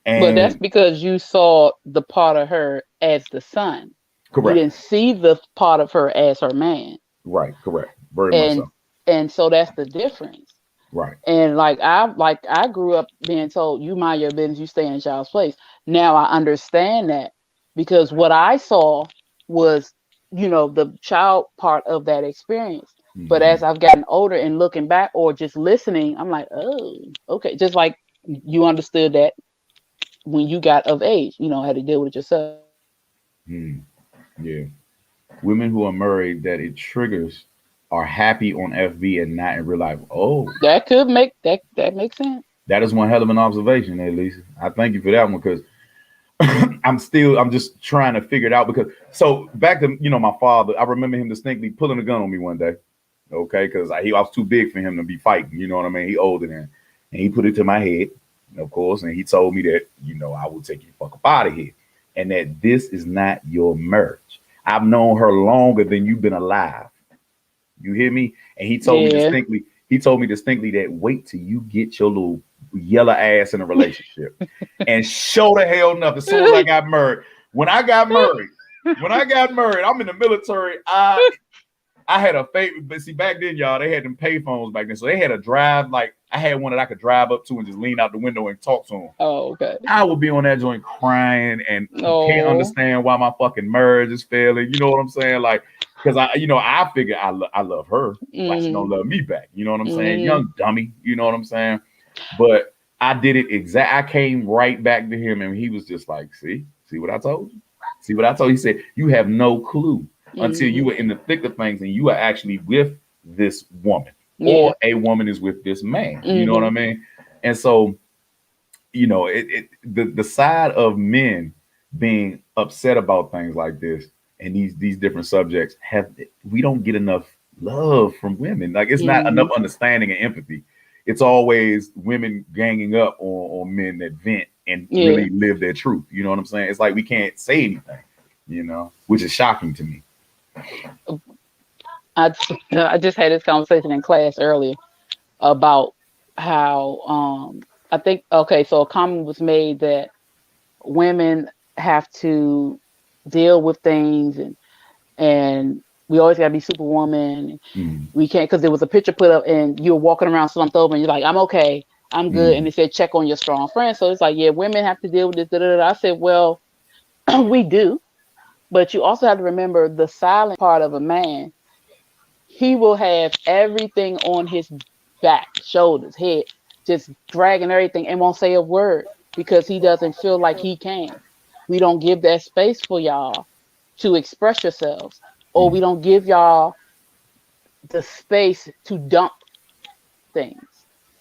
But that's because you saw the part of her as the son. Correct. You didn't see the part of her as her man. Right. Correct. Very much so. And so that's the difference. Right. And I grew up being told, you mind your business, you stay in a child's place. Now I understand that, because what I saw was, the child part of that experience. Mm-hmm. But as I've gotten older and looking back or just listening, I'm like, oh, okay. Just like you understood that when you got of age, had to deal with it yourself. Yeah. women who are married that it triggers are happy on FB and not in real life. Oh, That could make that makes sense. that is one hell of an observation, at least. I thank you for that one because I'm just trying to figure it out because so back to my father, I remember him distinctly pulling a gun on me one day. Okay, because I was too big for him to be fighting, you know what I mean? He older than, and he put it to my head, of course, and he told me that, I will take you fuck up out of here. And that this is not your marriage. I've known her longer than you've been alive. You hear me? And he told me distinctly that wait till you get your little yellow ass in a relationship. And show the hell enough as soon as I got married. When I got married, I'm in the military. I had a favorite, but see, back then, y'all, they had them pay phones back then. So they had a drive, like I had one that I could drive up to and just lean out the window and talk to them. Oh, okay. I would be on that joint crying and can't understand why my fucking marriage is failing. You know what I'm saying? Like, because I figure I love her, but she don't love me back. You know what I'm saying? Young dummy. You know what I'm saying? But I did it I came right back to him and he was just like, see what I told you? See what I told you? He said, you have no clue until you were in the thick of things and you are actually with this woman or a woman is with this man. You know what I mean? And so, the side of men being upset about things like this and these different subjects we don't get enough love from women. Like it's not enough understanding and empathy. It's always women ganging up on men that vent and really live their truth. You know what I'm saying? It's like we can't say anything, which is shocking to me. I just had this conversation in class earlier about how I think so a comment was made that women have to deal with things and we always gotta be superwoman. We can't because there was a picture put up and you're walking around slumped over and you're like, I'm okay, I'm good. And it said check on your strong friend. So it's like, yeah, women have to deal with this. I said, well, we do. But you also have to remember the silent part of a man. He will have everything on his back, shoulders, head, just dragging everything and won't say a word because he doesn't feel like he can. We don't give that space for y'all to express yourselves, or we don't give y'all the space to dump things.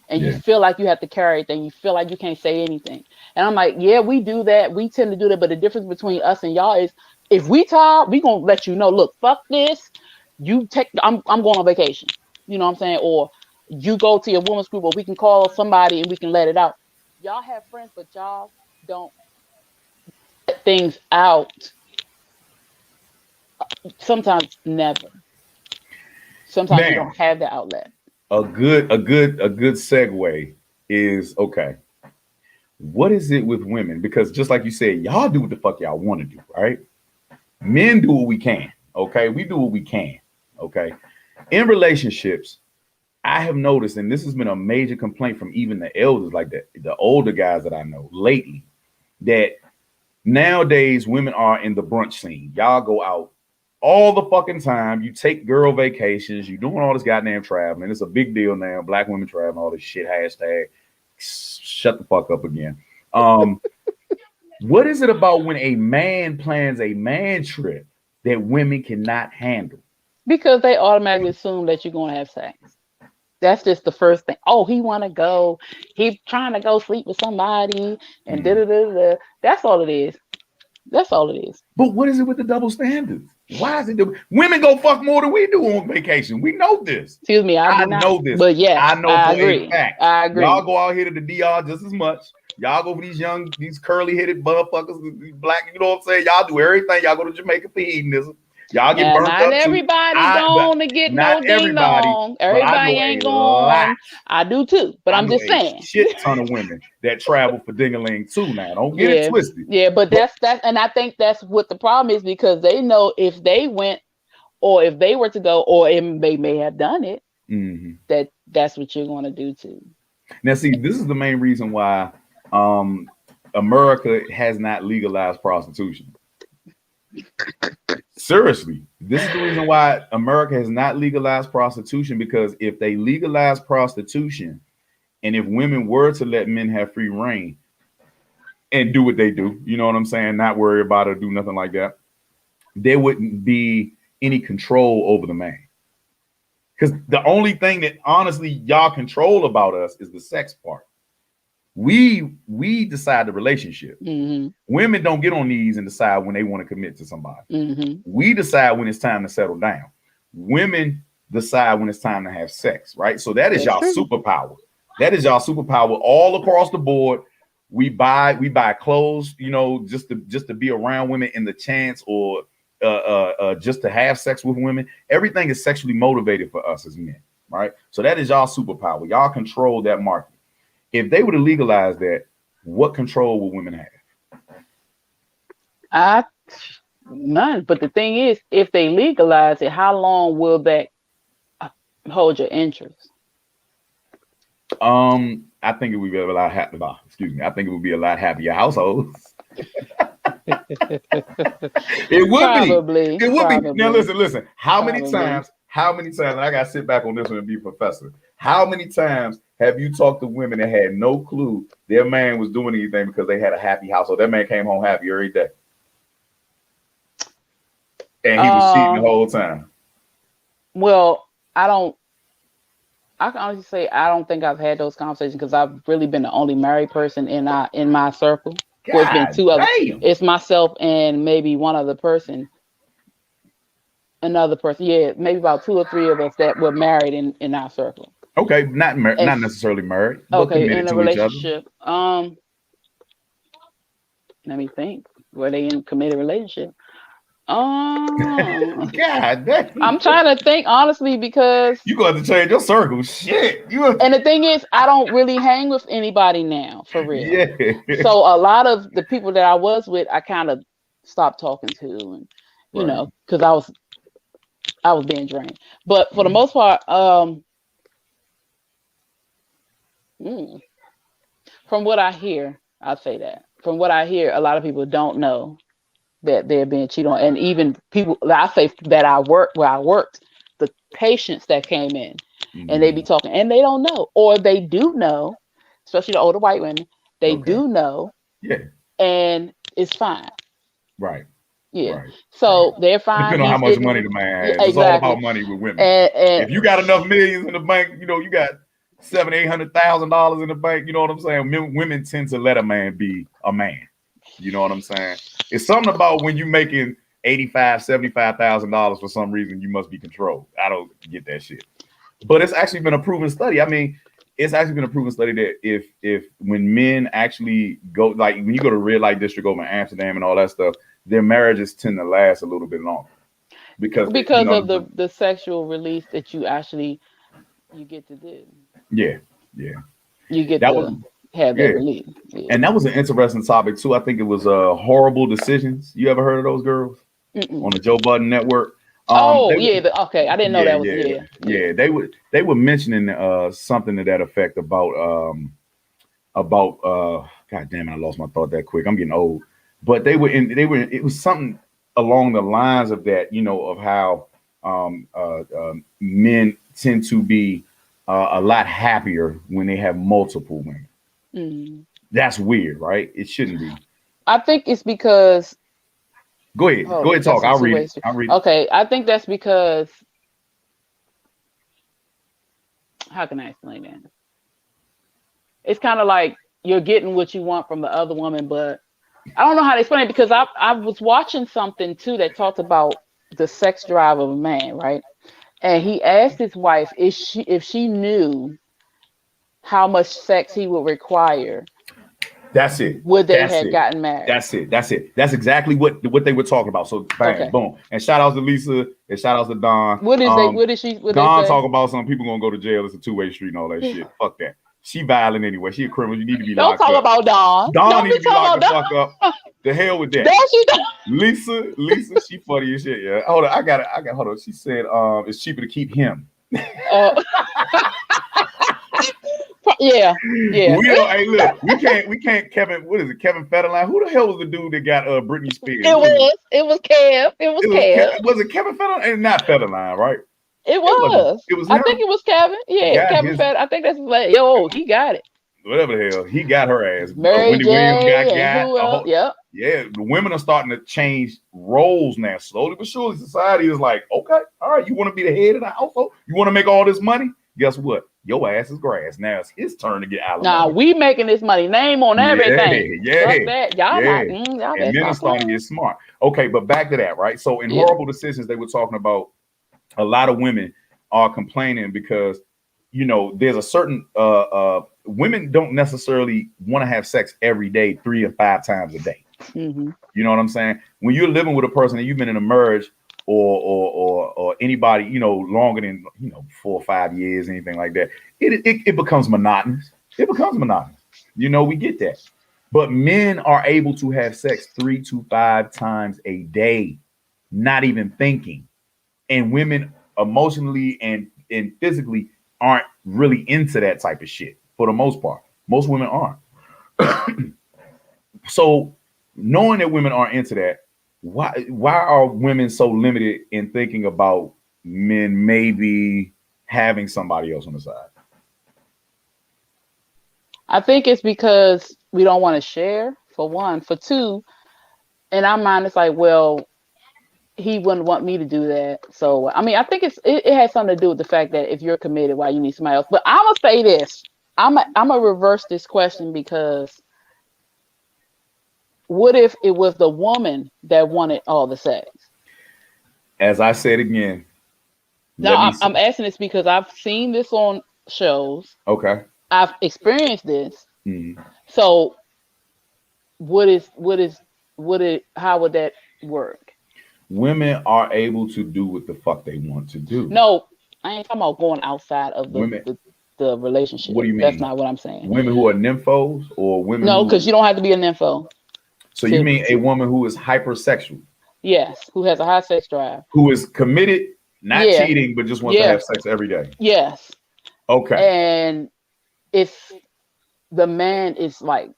And you feel like you have to carry everything. You feel like you can't say anything. And I'm like, yeah, we do that. We tend to do that. But the difference between us and y'all is if we tired, we gonna let you know, look, fuck this. I'm going on vacation. You know what I'm saying? Or you go to your women's group, or we can call somebody and we can let it out. Y'all have friends, but y'all don't let things out. Sometimes never. Sometimes you don't have the outlet. A good segue is okay. What is it with women? Because just like you said, y'all do what the fuck y'all want to do, right? Men do what we can. Okay, we do what we can. Okay, in relationships, I have noticed, and this has been a major complaint from even the elders, like the older guys that I know lately, that nowadays women are in the brunch scene. Y'all go out all the fucking time. You take girl vacations. You're doing all this goddamn traveling. It's a big deal now. Black women traveling, all this shit. Hashtag shut the fuck up again. What is it about when a man plans a man trip that women cannot handle? Because they automatically assume that you're going to have sex. That's just the first thing. Oh, he want to go. He's trying to go sleep with somebody and da-da-da-da. That's all it is. That's all it is. But what is it with the double standards? Why is it women go fuck more than we do on vacation? We know this. Excuse me, I know this. But yeah, I know I for agree. a fact. I agree. Y'all go out here to the DR just as much. Y'all go for these curly headed motherfuckers, these black. You know what I'm saying? Y'all do everything. Y'all go to Jamaica for hedonism. Y'all get burnt up. Not everybody going to get no ding dong. Everybody ain't going. I do too, but I'm just saying. Shit ton of women that travel for ding-a-ling too. Now, don't get it twisted. Yeah, but that's and I think that's what the problem is because they know if they went or if they were to go or if they may have done it, that's what you're going to do too. Now, see, this is the main reason why America has not legalized prostitution. Seriously, this is the reason why America has not legalized prostitution, because if they legalize prostitution and if women were to let men have free reign and do what they do, you know what I'm saying, not worry about it or do nothing like that, there wouldn't be any control over the man. Because the only thing that honestly y'all control about us is the sex part. We decide the relationship. Mm-hmm. Women don't get on knees and decide when they want to commit to somebody. Mm-hmm. We decide when it's time to settle down. Women decide when it's time to have sex, right? So that is y'all superpower. That is y'all superpower all across the board. We buy clothes, you know, just to be around women in the chance, or just to have sex with women. Everything is sexually motivated for us as men, right? So that is y'all superpower. Y'all control that market. If they were to legalize that, what control would women have? None. But the thing is, if they legalize it, how long will that hold your interest? I think it would be a lot happier. I think it would be a lot happier households. It would Probably. be. It would be. Now listen. How many times? And I gotta sit back on this one and be a professor. How many times have you talked to women that had no clue their man was doing anything because they had a happy household? That man came home happy every day, and he was cheating the whole time. Well, I can honestly say I don't think I've had those conversations, because I've really been the only married person in my circle. Well, it's been two other. It's myself and maybe one other person. Another person, yeah, maybe about 2 or 3 of us that were married in our circle. Okay, not necessarily married. Okay, in a relationship. Let me think. Were they in a committed relationship? God dang. I'm trying to think honestly, because you gonna have to change your circle. Shit. And the thing is, I don't really hang with anybody now, for real. Yeah. So a lot of the people that I was with, I kind of stopped talking to, and you know, because I was being drained. But for the most part, from what I hear, I'll say that. From what I hear, a lot of people don't know that they're being cheated on. And even people, I say that where I worked, the patients that came in, and they be talking, and they don't know, or they do know, especially the older white women, they do know. Yeah. And it's fine. Right. Yeah. Right. So they're fine. Depending on how much money the man has. Exactly. It's all about money with women. And if you got enough millions in the bank, you know, you got $700,000-$800,000 in the bank, you know what I'm saying? Women tend to let a man be a man. You know what I'm saying? It's something about when you're making $85,000-$75,000 for some reason, you must be controlled. I don't get that shit. But it's actually been a proven study. I mean, it's actually been a proven study that if when men actually go, like when you go to red light district over in Amsterdam and all that stuff, their marriages tend to last a little bit longer. Because you know, of the sexual release that you get to do. Yeah. You get to have that release. Yeah. And that was an interesting topic too. I think it was Horrible Decisions. You ever heard of those girls? On the Joe Budden Network? Okay. I didn't know that was Yeah. They were mentioning something to that effect about God damn it, I lost my thought that quick. I'm getting old. But it was something along the lines of that, you know, of how men tend to be a lot happier when they have multiple women. That's weird, right? It shouldn't be. I think it's because. Go ahead talk. I'll read it. Okay, I think that's because. How can I explain that? It's kind of like you're getting what you want from the other woman, but I don't know how to explain it, because I was watching something too that talked about the sex drive of a man, right? And he asked his wife if she knew how much sex he would require. That's it. Would they have gotten married? That's it. That's exactly what they were talking about. So bang, boom. And shout outs to Lisa and shout outs to Don. What is she? Don talk about some people gonna go to jail. It's a two-way street and all that shit. Fuck that. She violent anyway. She a criminal. You need to be locked up. Don't talk about Don. Don needs to be locked the fuck up. The hell with that. Don't she? Lisa, she funny as shit. Yeah. Hold on. I got. Hold on. She said, it's cheaper to keep him. Yeah. Hey, look, we can't. Kevin, what is it? Kevin Federline. Who the hell was the dude that got Britney Spears? It was Kev. Kev. Was it Kevin Federline? And not Federline, right? It was. I think it was Kevin. Yeah, Kevin Federline. I think that's his name. Yo, he got it. Whatever the hell, he got her ass. Mary J. Wendy Williams got. Yep. Yeah, the women are starting to change roles now. Slowly but surely, society is like, okay, all right, you want to be the head of the household? You want to make all this money? Guess what? Your ass is grass. Now it's his turn to get Now alimony. we making this money. Name on everything. Fuck Yeah, that. Y'all yeah. not. Y'all And better men are stop starting to playing. get smart. Okay, but back to that, right? So in Yeah. horrible decisions, they were talking about a lot of women are complaining because there's a certain women don't necessarily want to have sex every day, 3 or 5 times a day. Mm-hmm. You know what I'm saying? When you're living with a person and you've been in a marriage or anybody, longer than 4 or 5 years, anything like that, it becomes monotonous. It becomes monotonous. We get that. But men are able to have sex 3 to 5 times a day, not even thinking. And women emotionally and physically aren't really into that type of shit for the most part. Most women aren't. So knowing that women aren't into that, why are women so limited in thinking about men maybe having somebody else on the side? I think it's because we don't want to share, for one. For two, in our mind, it's like, well, he wouldn't want me to do that. So, I mean, I think it has something to do with the fact that if you're committed, why you need somebody else. But I'm going to say this. I'm going to reverse this question, because what if it was the woman that wanted all the sex? As I said again, Now, I'm asking this because I've seen this on shows. Okay. I've experienced this. Mm-hmm. So how would that work? Women are able to do what the fuck they want to do. No, I ain't talking about going outside of the relationship. What do you mean? That's not what I'm saying. Women who are nymphos or women? No, because you don't have to be a nympho. So you mean a woman who is hypersexual? Yes, who has a high sex drive. Who is committed, not cheating, but just wants to have sex every day. Yes. Okay. And if the man is like,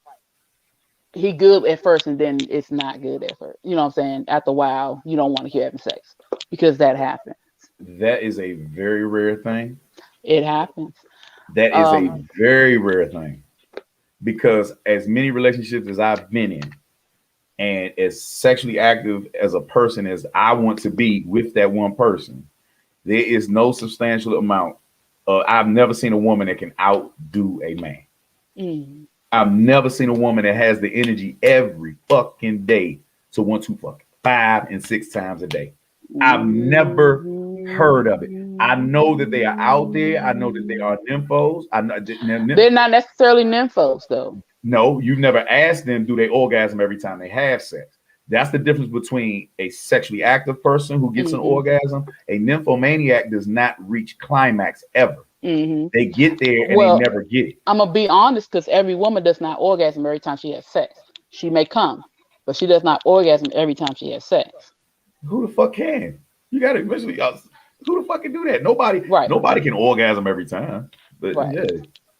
he good at first and then it's not good at first. You know what I'm saying? After a while, you don't want to keep having sex because that happens. That is a very rare thing. It happens. That is a very rare thing, because as many relationships as I've been in, and as sexually active as a person as I want to be with that one person, there is no substantial amount. I've never seen a woman that can outdo a man. Mm. I've never seen a woman that has the energy every fucking day to want to fuck 5 and 6 times a day. I've never heard of it. I know that they are out there. I know that they are nymphos. They're not necessarily nymphos, though. No, you've never asked them, do they orgasm every time they have sex? That's the difference between a sexually active person who gets an orgasm. A nymphomaniac does not reach climax ever. Mm-hmm. They get there and they never get it. I'm gonna be honest, because every woman does not orgasm every time she has sex. She may come, but she does not orgasm every time she has sex. Who the fuck can? You gotta eventually. Who the fuck can do that? Nobody can orgasm every time. But yeah,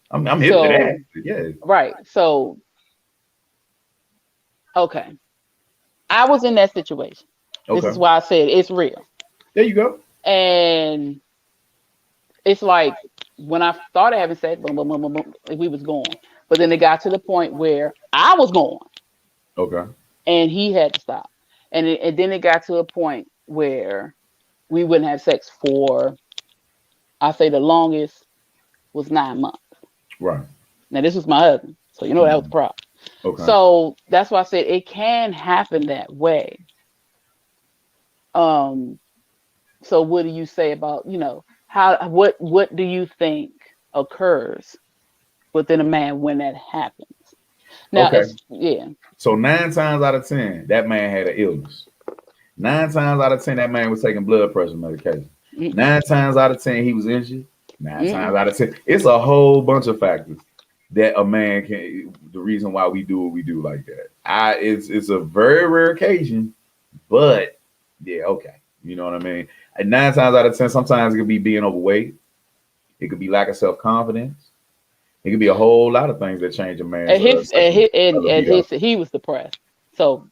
I'm hip to that. Yeah. Right. So, okay, I was in that situation. Okay. This is why I said it's real. There you go. And it's like when I started having sex, boom, boom, boom, boom, boom, we was going. But then it got to the point where I was going. Okay. And he had to stop. And then it got to a point where we wouldn't have sex for, I say the longest was 9 months. Right. Now this was my husband, so that was the problem. Okay. So that's why I said it can happen that way. So what do you say about, what do you think occurs within a man when that happens? Now, So 9 times out of 10, that man had an illness. 9 times out of 10, that man was taking blood pressure medication. 9 times out of 10, he was injured. 9 times out of 10, it's a whole bunch of factors that a man can. The reason why we do what we do like that. It's a very rare occasion, but yeah, okay, you know what I mean. And 9 times out of 10, sometimes it could be being overweight. It could be lack of self-confidence. It could be a whole lot of things that change a man. He was depressed. So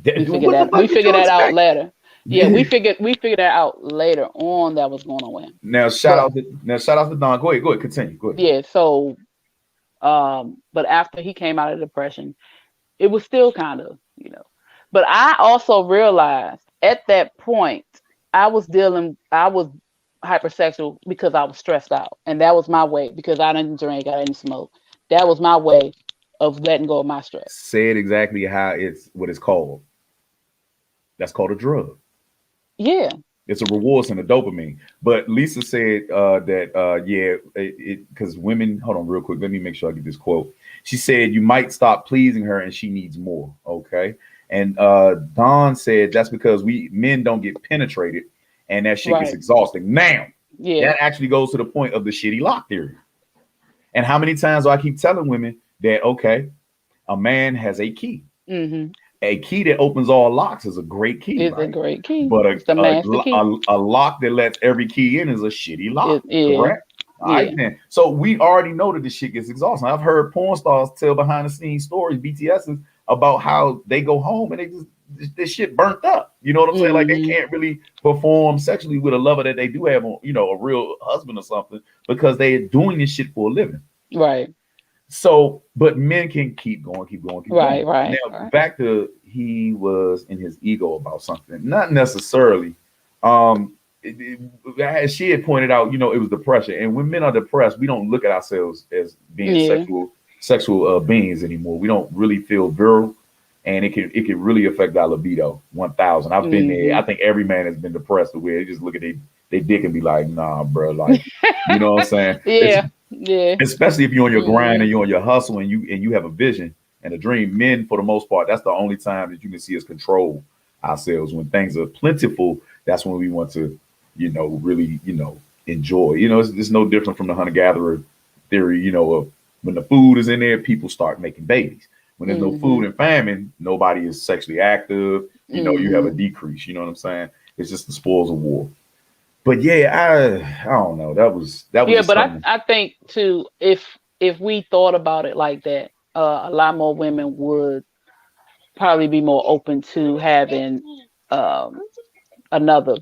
we figured that out later. Yeah, we figured that out later on. That was going on with him. Now shout out to Don. Go ahead, continue. Go ahead. Yeah. So, but after he came out of depression, it was still kind of, But I also realized at that point I was hypersexual because I was stressed out. And that was my way, because I didn't drink, I didn't smoke. That was my way of letting go of my stress. Say it exactly how it's what it's called. That's called a drug. Yeah. It's a rewards and a dopamine. But Lisa said that yeah, it because women. Hold on, real quick. Let me make sure I get this quote. She said you might stop pleasing her and she needs more. Okay. And Don said that's because we men don't get penetrated and that shit gets Right. exhausting. Now Yeah. that actually goes to the point of the shitty lock theory. And how many times do I keep telling women that okay, a man has a key. Mm-hmm. A key that opens all locks is a great key, It's a right? great key. But It's the master key. a lock that lets every key in is a shitty lock, Yeah. correct? All right, Yeah. then. So we already know that this shit gets exhausting. I've heard porn stars tell behind the scenes stories, BTSs, about how they go home and they just this shit burnt up. You know what I'm saying? Like they Mm-hmm. can't really perform sexually with a lover that they do have, you know, a real husband or something because they're doing this shit for a living. Right. So, but men can keep going, keep going, keep Right. going. Right. Now, Right. back to he was in his ego about something, not necessarily. As she had pointed out, you know, it was depression, and when men are depressed, we don't look at ourselves as being Yeah. sexual beings anymore. We don't really feel virile, and it can really affect our libido. 1,000. I've been there. I Mm-hmm. think every man has been depressed where they just look at they dick and be like, nah, bro, like, you know what I'm saying? It's Yeah. Yeah. especially if you're on your grind Mm-hmm. and you're on your hustle and you have a vision and a dream. Men, for the most part, that's the only time that you can see us control ourselves. When things are plentiful, that's when we want to, you know, really, you know, enjoy. You know, it's no different from the hunter gatherer theory. You know, of when the food is in there, people start making babies. When there's no food Mm-hmm. and famine, nobody is sexually active. You know, you have a Mm-hmm. decrease. You know what I'm saying? It's just the spoils of war. But yeah, I don't know. That was Yeah, just but I, something. I think too, if we thought about it like that, a lot more women would probably be more open to having um, another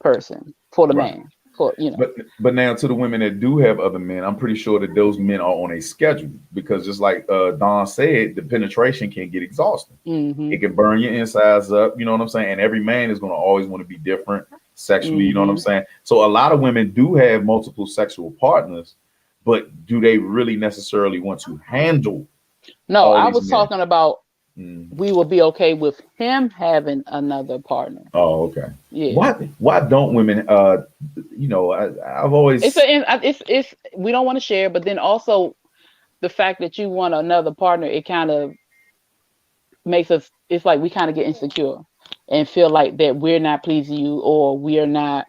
person for the Right. man. For you know. But now to the women that do have other men, I'm pretty sure that those men are on a schedule because just like Don said, the penetration can get exhausting. Mm-hmm. It can burn your insides up. You know what I'm saying? And every man is going to always want to be different sexually. You know what I'm Mm-hmm. saying? So a lot of women do have multiple sexual partners, but do they really necessarily want to handle No, all I these was men? talking about Mm. we would be okay with him having another partner. Oh, okay. Yeah. Why don't women? You know, I've It's always. a it's we don't want to share, but then also the fact that you want another partner, it kind of makes us, it's like we kind of get insecure and feel like that we're not pleasing you, or we're not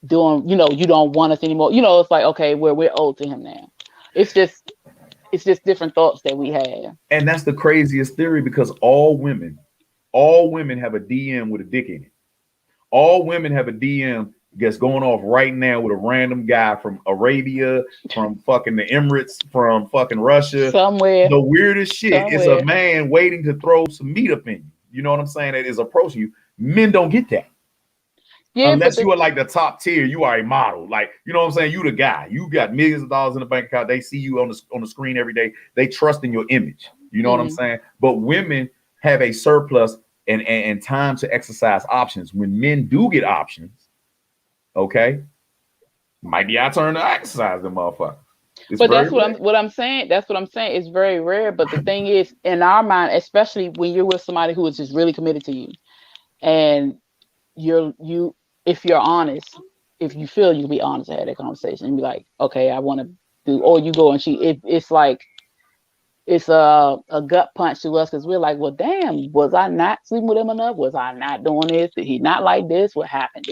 doing, you don't want us anymore. It's like, okay, we're owed to him now. It's just it's just different thoughts that we have. And that's the craziest theory because all women have a DM with a dick in it. All women have a DM that's going off right now with a random guy from Arabia, from fucking the Emirates, from fucking Russia. Somewhere. The weirdest shit is a Somewhere. man waiting to throw some meat up in you. You know what I'm saying? That is approaching you. Men don't get that. Yeah, but Unless you are like the top tier, you are a model. Like, you know what I'm saying? You the guy. You got millions of dollars in the bank account. They see you on the screen every day. They trust in your image. You know what I'm mhm. saying? But women have a surplus and time to exercise options. When men do get options, okay, might be our turn to exercise them motherfuckers. It's But very that's what rare. I'm saying. That's what I'm saying. It's very rare. But the thing is, in our mind, especially when you're with somebody who is just really committed to you, and you if you're honest, if you feel, you can be honest and have that conversation and be like, okay, I want to do, or you go and it's like it's a gut punch to us because we're like, well, damn, was I not sleeping with him enough? Was I not doing this? Did he not like this? What happened?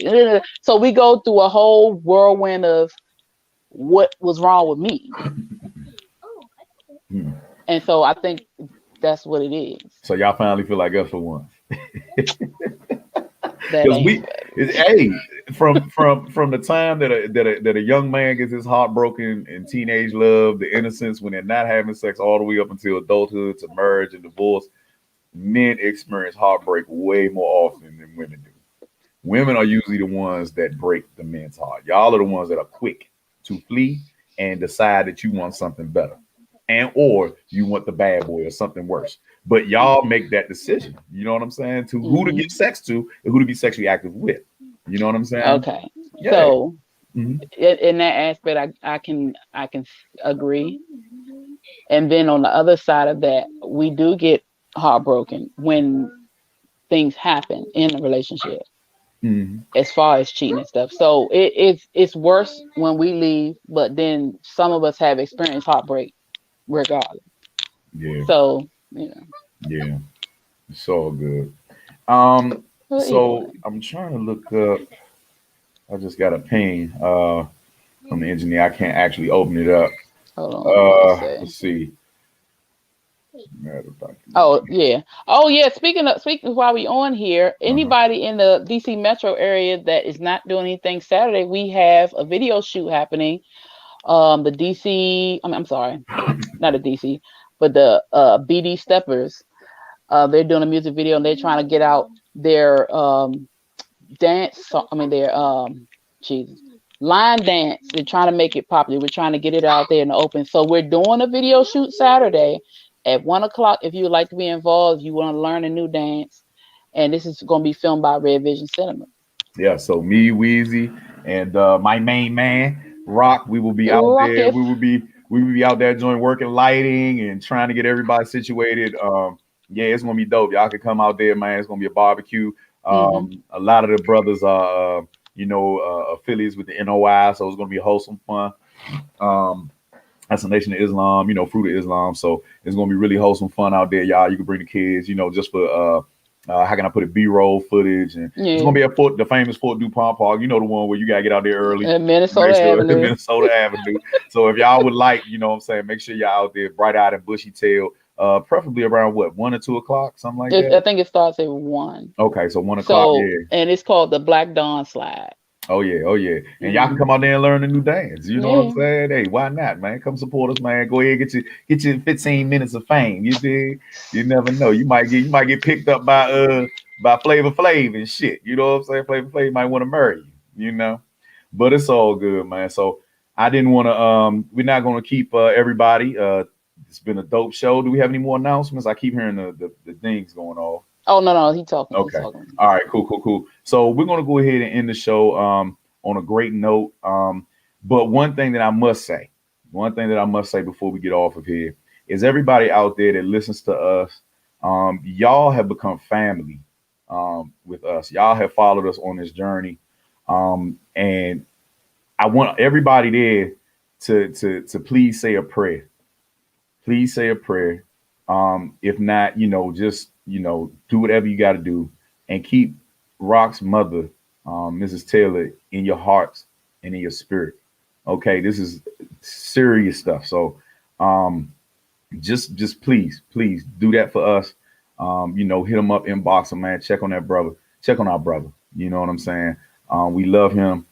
So we go through a whole whirlwind of what was wrong with me. Hmm. And so I think that's what it is. So y'all finally feel like us for once. That Because ain't hey, from the time that a young man gets his heart broken in teenage love, the innocence when they're not having sex, all the way up until adulthood to marriage and divorce, men experience heartbreak way more often than women do. Women are usually the ones that break the men's heart. Y'all are the ones that are quick to flee and decide that you want something better, and or you want the bad boy or something worse. but y'all make that decision. You know what I'm saying? To who to Mhm. give sex to and who to be sexually active with. You know what I'm saying? Okay. Yeah. So Mhm. in that aspect, I can agree. And then on the other side of that, we do get heartbroken when things happen in a relationship Mhm. as far as cheating and stuff. So it's worse when we leave, but then some of us have experienced heartbreak regardless. Yeah. So, you know. Yeah. It's all good. Um, Well, either way. so I'm trying to look up. I just got a ping from the engineer. I can't actually open it up. Hold on, what it say? Let's see. Matter document. Oh yeah. Oh yeah. Speaking while we on here, Uh-huh. anybody in the DC metro area that is not doing anything Saturday, we have a video shoot happening. The DC, I'm sorry, not a DC, but the BD Steppers. They're doing a music video and they're trying to get out their dance. I mean their Jesus line dance. They're trying to make it popular. We're trying to get it out there in the open. So we're doing a video shoot Saturday at 1 o'clock. If you would like to be involved, you want to learn a new dance, and this is going to be filmed by Red Vision Cinema. Yeah, so me, Wheezy, and my main man, Rock, we will be out there. Rocket. We will be out there doing working lighting and trying to get everybody situated. Yeah, it's gonna be dope. Y'all can come out there, man. It's gonna be a barbecue. Hmm. A lot of the brothers are affiliates with the NOI, so it's gonna be wholesome fun. Um, that's a Nation of Islam, Fruit of Islam. So it's gonna be really wholesome fun out there, y'all. You can bring the kids, just for how can I put it, B-roll footage, and it's gonna Yeah. be at the famous Fort DuPont Park. You know, the one where you gotta get out there early. And Make Minnesota sure Avenue. Minnesota Avenue. So if y'all would like, what I'm saying, make sure y'all out there, bright eyed and bushy tailed. Preferably around what, 1 or 2 o'clock, something like I that. think it starts at 1. Okay, so 1 o'clock, So, yeah. and it's called the Black Dawn Slide. Oh yeah, oh yeah. And y'all can Hmm. come out there and learn a new dance. You know what I'm Yeah. saying? Hey, why not, man? Come support us, man. Go ahead, get your 15 minutes of fame. You dig? You never know. You might get picked up by Flavor Flav and shit. You know what I'm saying? Flavor Flav might want to marry you. But it's all good, man. So I didn't want to we're not gonna keep everybody. It's been a dope show. Do we have any more announcements? I keep hearing the things going off. Oh no, he's talking. He's Okay. talking. All right. Cool. So we're gonna go ahead and end the show on a great note. But one thing that I must say before we get off of here is everybody out there that listens to us, y'all have become family with us. Y'all have followed us on this journey, and I want everybody there to please say a prayer. Please say a prayer. If not, just do whatever you got to do, and keep Rock's mother, Mrs. Taylor, in your hearts and in your spirit. Okay, this is serious stuff. So, just please do that for us. Hit him up, inbox him, man. Check on that brother. Check on our brother. You know what I'm saying? We love him.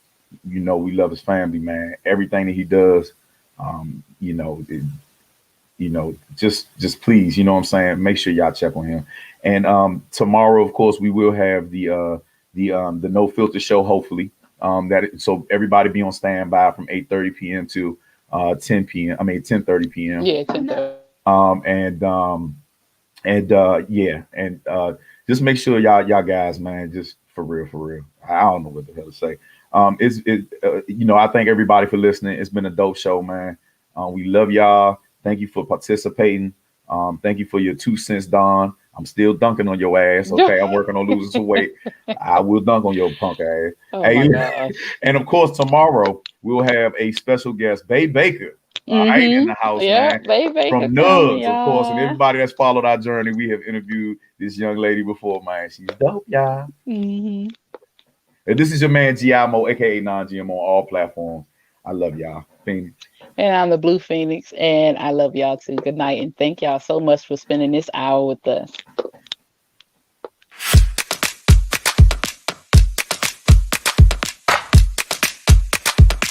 We love his family, man. Everything that he does, um, you know, it, just please, what I'm saying, make sure y'all check on him. And tomorrow, of course, we will have the No Filter show, hopefully. So everybody be on standby from 8:30 p.m. to 10 p.m. I mean 10:30 p.m. Yeah, 10:30. Yeah, and just make sure y'all guys, man, just for real. I don't know what the hell to say. I thank everybody for listening. It's been a dope show, man. We love y'all. Thank you for participating. Thank you for your 2 cents, Don. I'm still dunking on your ass. Okay, I'm working on losing some weight. I will dunk on your punk ass. Oh Hey, my gosh. and of course, tomorrow we'll have a special guest, Bay Baker. All right, in the house, Yeah, man. baby From could coming, Nugs, of course, and y'all. everybody that's followed our journey, we have interviewed this young lady before, man. She's dope, y'all. Hmm. And this is your man Giamo, aka Non-GM, on all platforms. I love y'all. Phoenix. And I'm the Blue Phoenix, and I love y'all too. Good night, and thank y'all so much for spending this hour with us.